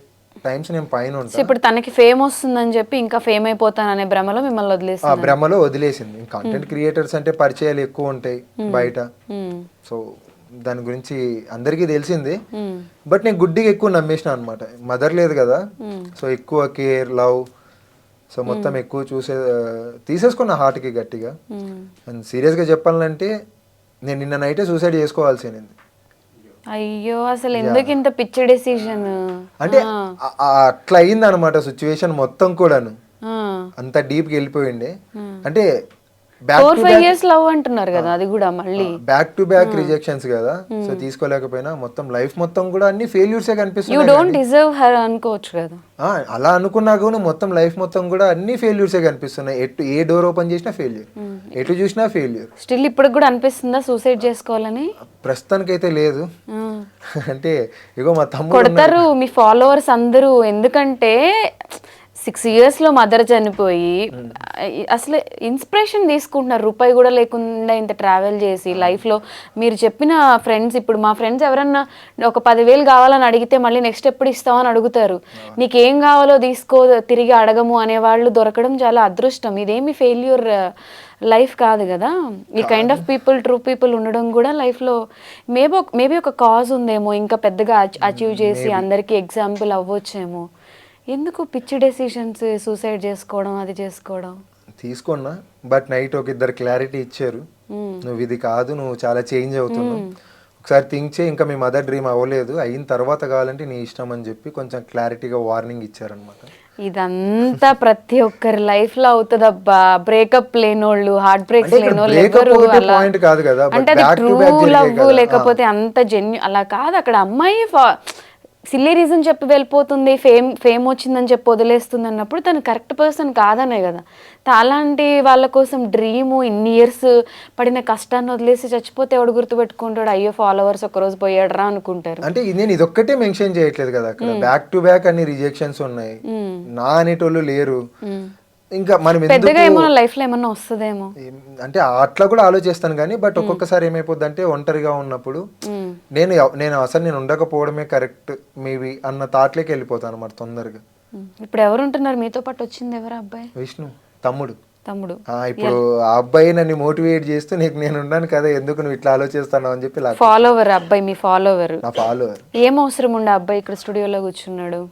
times నేను పైన ఉంటాను. ఇప్పుడు తనకి ఫేమ్ వస్తుందని చెప్పి ఇంకా ఫేమ్ అయిపోతాననే భ్రమలో మిమ్మల్ని వదిలేసింది. ఆ భ్రమలో వదిలేసింది. కంటెంట్ క్రియేటర్స్ అంటే పరిచయాలు ఎక్కువ ఉంటాయి బయట, సో దాని గురించి అందరికీ తెలిసింది. బట్ నేను గుడ్డిగా ఎక్కువ నమ్మేసిన అనమాట. మదర్ లేదు కదా, సో ఎక్కువ కేర్, లవ్, సో మొత్తం ఎక్కువ తీసేసుకున్న హార్ట్కి గట్టిగా. అండ్ సీరియస్గా చెప్పాలంటే నేను నిన్న నైటే సూసైడ్ చేసుకోవాల్సింది. అయ్యో, అసలు ఎందుకు ఇంత పిచ్చి డెసిషన్? అంటే అట్లా అయింది అనమాట సిచ్యువేషన్ మొత్తం కూడాను, అంత డీప్కి వెళ్ళిపోయిండే. అంటే 4-5 years లవ్ అంటున్నారు కదా, అది కూడా మళ్ళీ బ్యాక్ టు బ్యాక్ రిజెక్షన్స్ కదా, సో తీసుకోలేకపోయినా మొత్తం లైఫ్ మొత్తం కూడా అన్ని ఫెయిల్యూర్సే కనిపిస్తుంది. యు డోంట్ డిజర్వ్ హర్ అనుకోవచ్చు కదా. అలా అనుకున్నా కూడా మొత్తం లైఫ్ మొత్తం కూడా అన్ని ఫెయిల్యూర్సే కనిపిస్తున్నాయి. ఏ డోర్ ఓపెన్ చేసినా ఫెయిల్యూర్, ఎటు చూసినా ఫెయిల్యూర్. స్టిల్ ఇప్పుడు కూడా అనిపిస్తుందా సూసైడ్ చేసుకోవాలని? ప్రస్తుతానికైతే లేదు. అంటే ఇగో మా తమ్ముడు కొడతారు మీ ఫాలోవర్స్ అందరూ, ఎందుకంటే 6 years లో మదర్ చనిపోయి అసలు ఇన్స్పిరేషన్ తీసుకుంటున్నారు. రూపాయి కూడా లేకుండా ఇంత ట్రావెల్ చేసి లైఫ్లో. మీరు చెప్పిన ఫ్రెండ్స్, ఇప్పుడు మా ఫ్రెండ్స్ ఎవరన్నా ఒక 10,000 కావాలని అడిగితే మళ్ళీ నెక్స్ట్ ఎప్పుడు ఇస్తామని అడుగుతారు. నీకేం కావాలో తీసుకో, తిరిగి అడగము అనేవాళ్ళు దొరకడం చాలా అదృష్టం. ఇదేమి ఫెయిల్యూర్ లైఫ్ కాదు కదా. ఈ kind of people, true people ఉండడం కూడా లైఫ్లో మేబీ ఒక కాజ్ ఉందేమో, ఇంకా పెద్దగా అచీవ్ చేసి అందరికీ ఎగ్జాంపుల్ అవ్వచ్చేమో. ఎందుకు పిచ్చి డెసిషన్స్, సూసైడ్ చేసుకోవడం, అది చేసుకోవడం? తీసుకున్నా, బట్ నైట్ ఒక 2 క్లారిటీ ఇచ్చారు. నువ్వు ఇది కాదు, నువ్వు చాలా చేంజ్ అవుతున్నావు, ఒకసారి థింక్ చేయి, ఇంకా మీ మదర్ డ్రీమ్ అవ్వలేదు, అయిన తర్వాత కావాలంటే నీ ఇష్టం అని చెప్పి కొంచెం క్లారిటీగా వార్నింగ్ ఇచ్చారనమాట. ఇదంతా ప్రతి ఒక్కరి లైఫ్ లో అవుతుందబ్బా. బ్రేకప్ లేనోళ్ళు, హార్ట్ బ్రేక్స్ లేనోళ్ళు ఎవరు అలా అంటే అది ట్రూ లవ్ లేకపోతే అంత అలా కాదు. అక్కడ అమ్మాయి సిల్లీ రీజన్ చెప్పి వెళ్ళిపోతుంది, ఫేమ్ వచ్చిందని చెప్పి వదిలేస్తుంది అన్నప్పుడు తను కరెక్ట్ పర్సన్ కాదనే కదా. అలాంటి వాళ్ళ కోసం డ్రీము ఇన్ని ఇయర్స్ పడిన కష్టాన్ని వదిలేసి చచ్చిపోతే ఎవడు గుర్తుపెట్టుకుంటాడు, అయ్యో ఫాలోవర్స్ ఒకరోజు పోయాడరా అనుకుంటారు. అంటే నేను ఇదొక్కటే మెన్షన్ చేయట్లేదు కదా, అక్కడ బ్యాక్ టు బ్యాక్ అన్ని రిజెక్షన్స్ ఉన్నాయి, నా అనేటోళ్ళు లేరు. ఇంకా మనం పెద్దగా ఏమో లైఫ్ లో ఏమన్నా వస్తుందేమో అంటే అట్లా కూడా ఆలోచిస్తాను కానీ, బట్ ఒక్కొక్కసారి ఏమైపోద్ది అంటే ఒంటరిగా ఉన్నప్పుడు నేను అసలు నేను ఉండకపోవడమే కరెక్ట్ మేబీ అన్న థాట్లోకి వెళ్ళిపోతాను అన్నమాట తొందరగా. ఇప్పుడు ఎవరు ఉంటున్నారు మీతో పాటు? వచ్చింది ఎవరు అబ్బాయి? విష్ణు తమ్ముడు. ఇప్పుడు ఆ అబ్బాయి నన్ను మోటివేట్ చేస్తూ నీకు నేను ఉన్నాను కదా, ఎందుకు నువ్వు ఇట్లా ఆలోచిస్తాను అని చెప్పి. ఫాలోవర్ అబ్బాయి, మీ ఫాలోవర్. నా ఫాలోవర్. ఏం అవసరం ఉండే అబ్బాయి ఇక్కడ స్టూడియోలో కూర్చున్నాడు?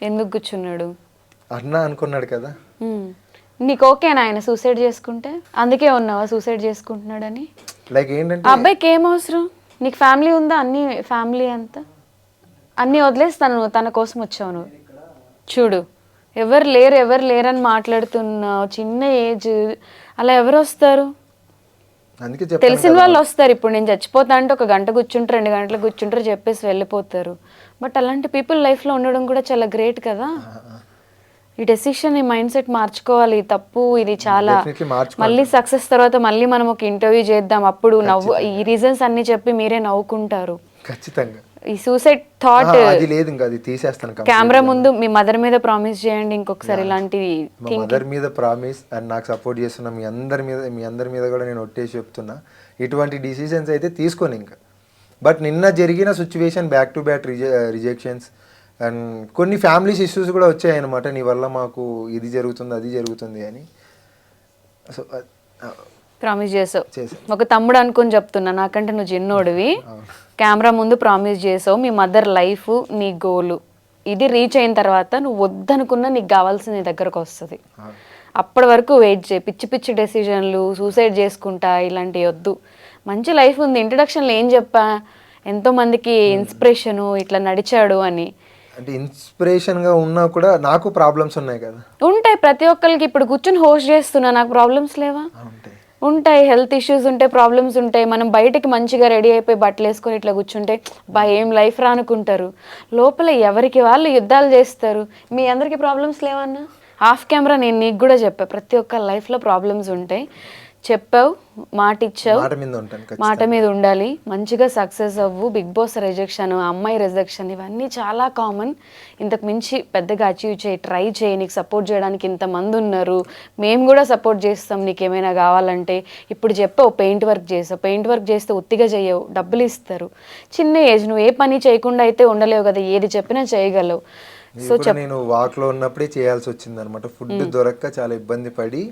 ఎందుకు కూర్చున్నాడు? అన్నా అనుకున్నాడు కదా. నీకు ఓకేనా ఆయన సూసైడ్ చేసుకుంటే? అందుకే ఉన్నావా సూసైడ్ చేసుకుంటున్నాడని? లైక్ ఏంటంటే ఆ అబ్బాయికి ఏం అవసరం? నీకు ఫ్యామిలీ ఉందా? అన్ని ఫ్యామిలీ అంతా అన్నీ వదిలేసి తన కోసం వచ్చావు నువ్వు. చూడు ఎవరు లేరని మాట్లాడుతున్నావు, చిన్న ఏజ్, అలా ఎవరు వస్తారు? తెలిసిన వాళ్ళు వస్తారు. ఇప్పుడు నేను చచ్చిపోతా అంటే 1 గంట కూర్చుంటారు, 2 గంటలు కూర్చుంటారు, చెప్పేసి వెళ్ళిపోతారు. బట్ అలాంటి పీపుల్ లైఫ్లో ఉండడం కూడా చాలా గ్రేట్ కదా. ఈ డెసిషన్, ఈ మైండ్ సెట్ మార్చుకోవాలి. తప్పు ఇది చాలా. మళ్ళీ సక్సెస్ తర్వాత మళ్ళీ మనం ఒక ఇంటర్వ్యూ చేద్దాం, అప్పుడు ఈ రీజన్స్ అన్ని చెప్పి మీరే నవ్వుకుంటారు. ఖచ్చితంగా ఈ సూసైడ్ థాట్ అది లేదు, ఇంకా అది తీసేస్తాను. కెమెరా ముందు మీ మదర్ మీద ప్రామిస్ చేయండి ఇంకొకసారి ఇలాంటి. మదర్ మీద ప్రామిస్ అండ్ నాకు సపోర్ట్ చేస్తున్న మీ అందరి మీద కూడా నేను ఒట్టేసి చెప్తున్నా, ఇటువంటి డిసిషన్స్ అయితే తీసుకోను ఇంకా. బట్ నిన్న జరిగిన situation back to back rejections and కొన్ని ఫ్యామిలీస్ ఇష్యూస్ కూడా వచ్చాయన్నమాట, నీ వల్ల మాకు ఇది జరుగుతుంది అది జరుగుతుంది అని. సో ప్రామిస్ చేసావు, ఒక తమ్ముడు అనుకుని చెప్తున్నా, నాకంటే నువ్వు చిన్నోడివి. కెమెరా ముందు ప్రామిస్ చేసావు, మీ మదర్ లైఫ్ నీ గోలు ఇది రీచ్ అయిన తర్వాత నువ్వు వద్దనుకున్నా నీకు కావాల్సిన నీ దగ్గరకు వస్తుంది. అప్పటి వరకు వెయిట్ చేయి. పిచ్చి పిచ్చి డెసిజన్లు, సూసైడ్ చేసుకుంటా ఇలాంటివి వద్దు. మంచి లైఫ్ ఉంది. ఇంట్రడక్షన్లో ఏం చెప్పా, ఎంతోమందికి ఇన్స్పిరేషను, ఇట్లా నడిచాడు అని. అంటే ఇన్స్పిరేషన్గా ఉన్నా కూడా నాకు ప్రాబ్లమ్స్ ఉన్నాయి కదా. ఉంటాయి ప్రతి ఒక్కరికి. ఇప్పుడు కూర్చొని హోస్ట్ చేస్తున్నా, నాకు ప్రాబ్లమ్స్ లేవా? ఉంటాయి. హెల్త్ ఇష్యూస్ ఉంటాయి, ప్రాబ్లమ్స్ ఉంటాయి. మనం బయటకి మంచిగా రెడీ అయిపోయి బట్టలు వేసుకొని ఇట్లా కూర్చుంటే బా ఏం లైఫ్ రా అనుకుంటారు. లోపల ఎవరికి వాళ్ళు యుద్ధాలు చేస్తారు. మీ అందరికీ ప్రాబ్లమ్స్ లేవన్నా? ఆఫ్ కెమెరా నేను నీకు కూడా చెప్పా, ప్రతి ఒక్క లైఫ్లో ప్రాబ్లమ్స్ ఉంటాయి. చెప్పావు, మాట ఇచ్చావు, మాట మీద ఉండాలి. మంచిగా సక్సెస్ అవ్వు. బిగ్ బాస్ రిజెక్షన్, అమ్మాయి రిజెక్షన్ ఇవన్నీ చాలా కామన్. ఇంతకు మించి పెద్దగా అచీవ్ చేయి, ట్రై చేయి. నీకు సపోర్ట్ చేయడానికి ఇంతమంది ఉన్నారు, మేము కూడా సపోర్ట్ చేస్తాం నీకు ఏమైనా కావాలంటే. ఇప్పుడు చెప్పావు పెయింట్ వర్క్ చేసావు, పెయింట్ వర్క్ చేస్తే ఉత్తిగా చేయవు, డబ్బులు ఇస్తారు. చిన్న ఏజ్, నువ్వు ఏ పని చేయకుండా అయితే ఉండలేవు కదా, ఏది చెప్పినా చేయగలవు. సో నేను వాక్ లో ఉన్నప్పుడే చేయాల్సి వచ్చింది అనమాట. ఫుడ్ దొరక్క చాలా ఇబ్బంది పడి.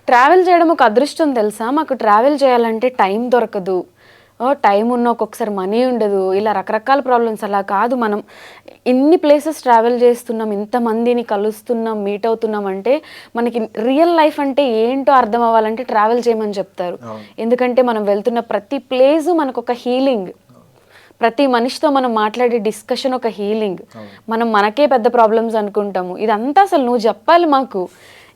ట్రావెల్ చేయడం ఒక అదృష్టం తెలుసా. మాకు ట్రావెల్ చేయాలంటే టైం దొరకదు, టైం ఉన్న ఒక్కొక్కసారి మనీ ఉండదు, ఇలా రకరకాల ప్రాబ్లమ్స్. అలా కాదు, మనం ఇన్ని ప్లేసెస్ ట్రావెల్ చేస్తున్నాం, ఇంతమందిని కలుస్తున్నాం, మీట్ అవుతున్నాం అంటే మనకి రియల్ లైఫ్ అంటే ఏంటో అర్థం అవ్వాలంటే ట్రావెల్ చేయమని చెప్తారు. ఎందుకంటే మనం వెళ్తున్న ప్రతి ప్లేసు మనకు ఒక హీలింగ్. ప్రతి మనిషితో మనం మాట్లాడే డిస్కషన్ ఒక హీలింగ్. మనం మనకే పెద్ద ప్రాబ్లమ్స్ అనుకుంటాము, ఇదంతా అసలు నువ్వు చెప్పాలి మాకు.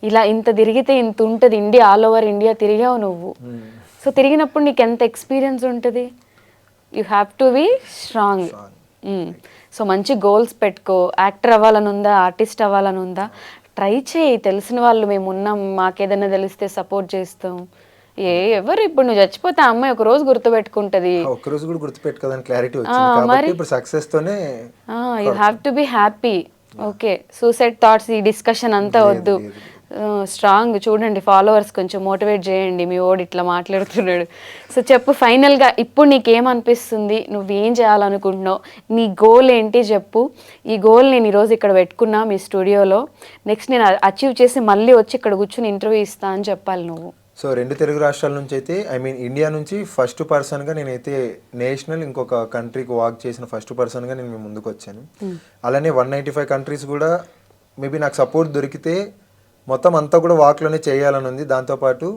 ఇలా ఇంత తిరిగితే ఇంత ఉంటుంది, ఇండియా ఆల్ ఓవర్ ఇండియా తిరిగావు నువ్వు. సో తిరిగినప్పుడు నీకు ఎంత ఎక్స్పీరియన్స్ ఉంటుంది. You have to be strong. So మంచి గోల్స్ పెట్టుకో. యాక్టర్ అవ్వాలని ఉందా, ఆర్టిస్ట్ అవ్వాలని ఉందా, ట్రై చేయి. తెలిసిన వాళ్ళు మేము ఉన్నాం, మాకేదైనా తెలిస్తే సపోర్ట్ చేస్తాం. ఎవరు ఇప్పుడు నువ్వు చచ్చిపోతే ఆ అమ్మాయి ఒక రోజు గుర్తుపెట్టుకుంటది. ఒక రోజు కూడా గుర్తుపెట్టుకోదని క్లారిటీ వచ్చింది కాబట్టి ఇప్పుడు సక్సెస్ తోనే you have to be happy. Okay, suicide thoughts ఈ డిస్కషన్ అంతా వద్దు. స్ట్రాంగ్. చూడండి ఫాలోవర్స్ కొంచెం మోటివేట్ చేయండి, మీ ఓడి ఇట్లా మాట్లాడుతున్నాడు. సో చెప్పు ఫైనల్గా, ఇప్పుడు నీకేమనిపిస్తుంది, నువ్వేం చేయాలనుకుంటున్నావు, నీ గోల్ ఏంటి చెప్పు. ఈ గోల్ నేను ఈరోజు ఇక్కడ పెట్టుకున్నా మీ స్టూడియోలో, నెక్స్ట్ నేను అచీవ్ చేసి మళ్ళీ వచ్చి ఇక్కడ కూర్చొని ఇంటర్వ్యూ ఇస్తా అని చెప్పాలి నువ్వు. సో 2 తెలుగు రాష్ట్రాల నుంచి అయితే, ఐ మీన్ ఇండియా నుంచి ఫస్ట్ పర్సన్గా నేనైతే నేషనల్ ఇంకొక కంట్రీకి వాక్ చేసిన ఫస్ట్ పర్సన్గా నేను మీ ముందుకు వచ్చాను. అలానే 195 కంట్రీస్ కూడా మేబీ నాకు సపోర్ట్ దొరికితే మొత్తం అంతా కూడా వాక్లోనే చేయాలని ఉంది. దాంతోపాటు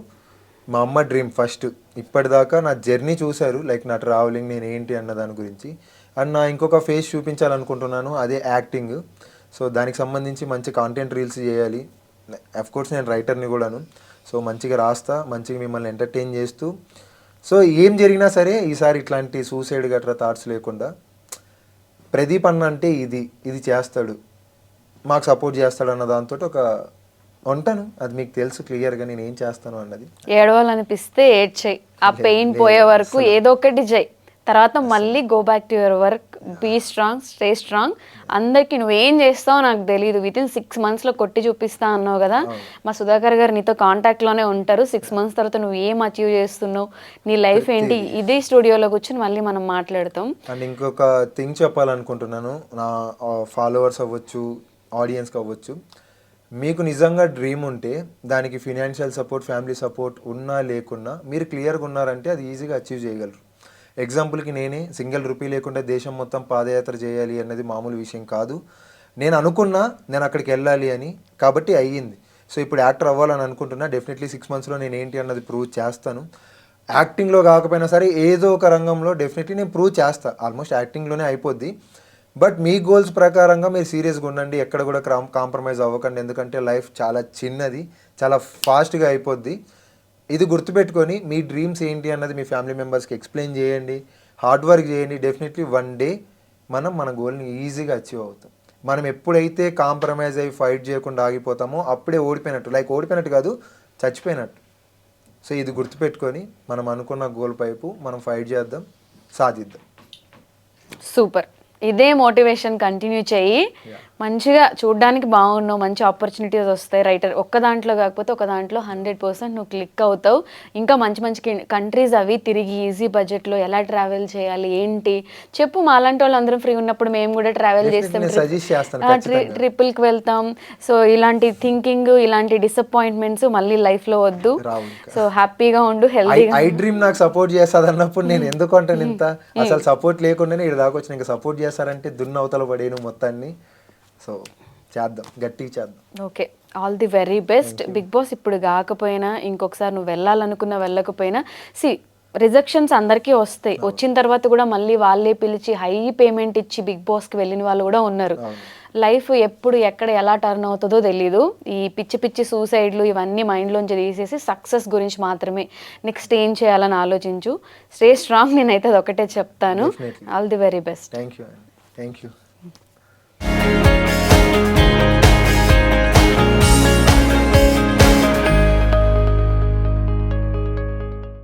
మా అమ్మ డ్రీమ్ ఫస్ట్. ఇప్పటిదాకా నా జర్నీ చూశారు, లైక్ నా ట్రావెలింగ్, నేను ఏంటి అన్న దాని గురించి. అండ్ నా ఇంకొక ఫేస్ చూపించాలనుకుంటున్నాను, అదే యాక్టింగ్. సో దానికి సంబంధించి మంచి కాంటెంట్ రీల్స్ చేయాలి. అఫ్కోర్స్ నేను రైటర్ని కూడాను. సో మంచిగా రాస్తా, మంచిగా మిమ్మల్ని ఎంటర్టైన్ చేస్తూ. సో ఏం జరిగినా సరే ఈసారి ఇట్లాంటి సూసైడ్ గట్రా థాట్స్ లేకుండా ప్రదీప్ అన్న అంటే ఇది చేస్తాడు, మాకు సపోర్ట్ చేస్తాడు అన్న దాంతో ఒక ఉంటాను. అది మీకు తెలుసు క్లియర్గా నేను ఏం చేస్తాను అన్నది. ఏడవాలనిపిస్తే ఏడ్చేయి, ఆ పెయిన్ పోయే వరకు ఏదో ఒకటి చేయి, తర్వాత మళ్ళీ go back to your work, be strong, stay strong. అందరికి నువ్వేం చేస్తావో నాకు తెలియదు, విత్ ఇన్ 6 monthsలో కొట్టి చూపిస్తా అన్నావు కదా. మా సుధాకర్ గారు నీతో కాంటాక్ట్లోనే ఉంటారు. 6 months తర్వాత నువ్వు ఏం అచీవ్ చేస్తున్నావు, నీ లైఫ్ ఏంటి, ఇదే స్టూడియోలో కూర్చొని మళ్ళీ మనం మాట్లాడతాం. అండ్ ఇంకొక థింగ్ చెప్పాలనుకుంటున్నాను, నా ఫాలోవర్స్ అవ్వచ్చు, ఆడియన్స్కి అవ్వచ్చు, మీకు నిజంగా డ్రీమ్ ఉంటే దానికి ఫినాన్షియల్ సపోర్ట్, ఫ్యామిలీ సపోర్ట్ ఉన్నా లేకున్నా మీరు క్లియర్గా ఉన్నారంటే అది ఈజీగా అచీవ్ చేయగలరు. ఎగ్జాంపుల్కి నేనే సింగిల్ రూపీ లేకుండా దేశం మొత్తం పాదయాత్ర చేయాలి అన్నది మామూలు విషయం కాదు. నేను అనుకున్నా నేను అక్కడికి వెళ్ళాలి అని, కాబట్టి అయ్యింది. సో ఇప్పుడు యాక్టర్ అవ్వాలని అనుకుంటున్నా. డెఫినెట్లీ 6 monthsలో నేను ఏంటి అన్నది ప్రూవ్ చేస్తాను. యాక్టింగ్లో కాకపోయినా సరే ఏదో ఒక రంగంలో డెఫినెట్లీ నేను ప్రూవ్ చేస్తాను. ఆల్మోస్ట్ యాక్టింగ్లోనే అయిపోద్ది. బట్ మీ గోల్స్ ప్రకారంగా మీరు సీరియస్గా ఉండండి, ఎక్కడ కూడా కాంప్రమైజ్ అవ్వకండి. ఎందుకంటే లైఫ్ చాలా చిన్నది, చాలా ఫాస్ట్గా అయిపోద్ది. ఇది గుర్తుపెట్టుకొని మీ డ్రీమ్స్ ఏంటి అన్నది మీ ఫ్యామిలీ మెంబర్స్కి ఎక్స్ప్లెయిన్ చేయండి, హార్డ్ వర్క్ చేయండి. డెఫినెట్లీ వన్ డే మనం మన గోల్ని ఈజీగా అచీవ్ అవుతాం. మనం ఎప్పుడైతే కాంప్రమైజ్ అయ్యి ఫైట్ చేయకుండా ఆగిపోతామో అప్పుడే ఓడిపోయినట్టు, లైక్ ఓడిపోయినట్టు కాదు, చచ్చిపోయినట్టు. సో ఇది గుర్తుపెట్టుకొని మనం అనుకున్న గోల్ వైపు మనం ఫైట్ చేద్దాం, సాధిద్దాం. సూపర్, ఇదే మోటివేషన్ కంటిన్యూ చెయ్యి. మంచిగా చూడడానికి బాగున్నావు, మంచి ఆపర్చునిటీస్ వస్తాయి. రైటర్ ఒక్క దాంట్లో కాకపోతే ఒక దాంట్లో 100% నువ్వు క్లిక్ అవుతావు. ఇంకా మంచి మంచి కంట్రీస్ అవి తిరిగి ఈజీ బడ్జెట్లో ఎలా ట్రావెల్ చేయాలి ఏంటి చెప్పు. మాలాంటి వాళ్ళు అందరం ఫ్రీ ఉన్నప్పుడు మేము కూడా ట్రావెల్ చేస్తాం, ట్రిపుల్కి వెళ్తాం. సో ఇలాంటి థింకింగ్, ఇలాంటి డిసప్పాయింట్మెంట్స్ మళ్ళీ లైఫ్లో వద్దు. సో హ్యాపీగా ఉండు, హెల్తీగా. ఐ డ్రీమ్ నాకు సపోర్ట్ చేస్తుంది అన్నప్పుడు నేను ఎందుకు అంటాను ఇంత, అసలు సపోర్ట్ లేకుండానే ఇక్కడ దాకా వచ్చి ఇంకా సపోర్ట్ చేస్తారంటే దున్న అవతల పడేను మొత్తాన్ని. సో చేద్దాం, గట్టిగా చేద్దాం. Okay, all the very best. Bigg Boss ఇప్పుడు కాకపోయినా ఇంకొకసారి నువ్వు వెళ్ళాలనుకున్నా వెళ్ళకపోయినా, రిజెక్షన్స్ అందరికీ వస్తాయి. వచ్చిన తర్వాత కూడా మళ్ళీ వాళ్ళే పిలిచి హై పేమెంట్ ఇచ్చి బిగ్ బాస్కి వెళ్ళిన వాళ్ళు కూడా ఉన్నారు. లైఫ్ ఎప్పుడు ఎక్కడ ఎలా టర్న్ అవుతుందో తెలీదు. ఈ పిచ్చి పిచ్చి సూసైడ్లు ఇవన్నీ మైండ్లోంచి తీసేసి సక్సెస్ గురించి మాత్రమే నెక్స్ట్ ఏం చేయాలని ఆలోచించు. స్టే స్ట్రాంగ్, నేనైతే అది ఒకటే చెప్తాను. All the very best. Thank you.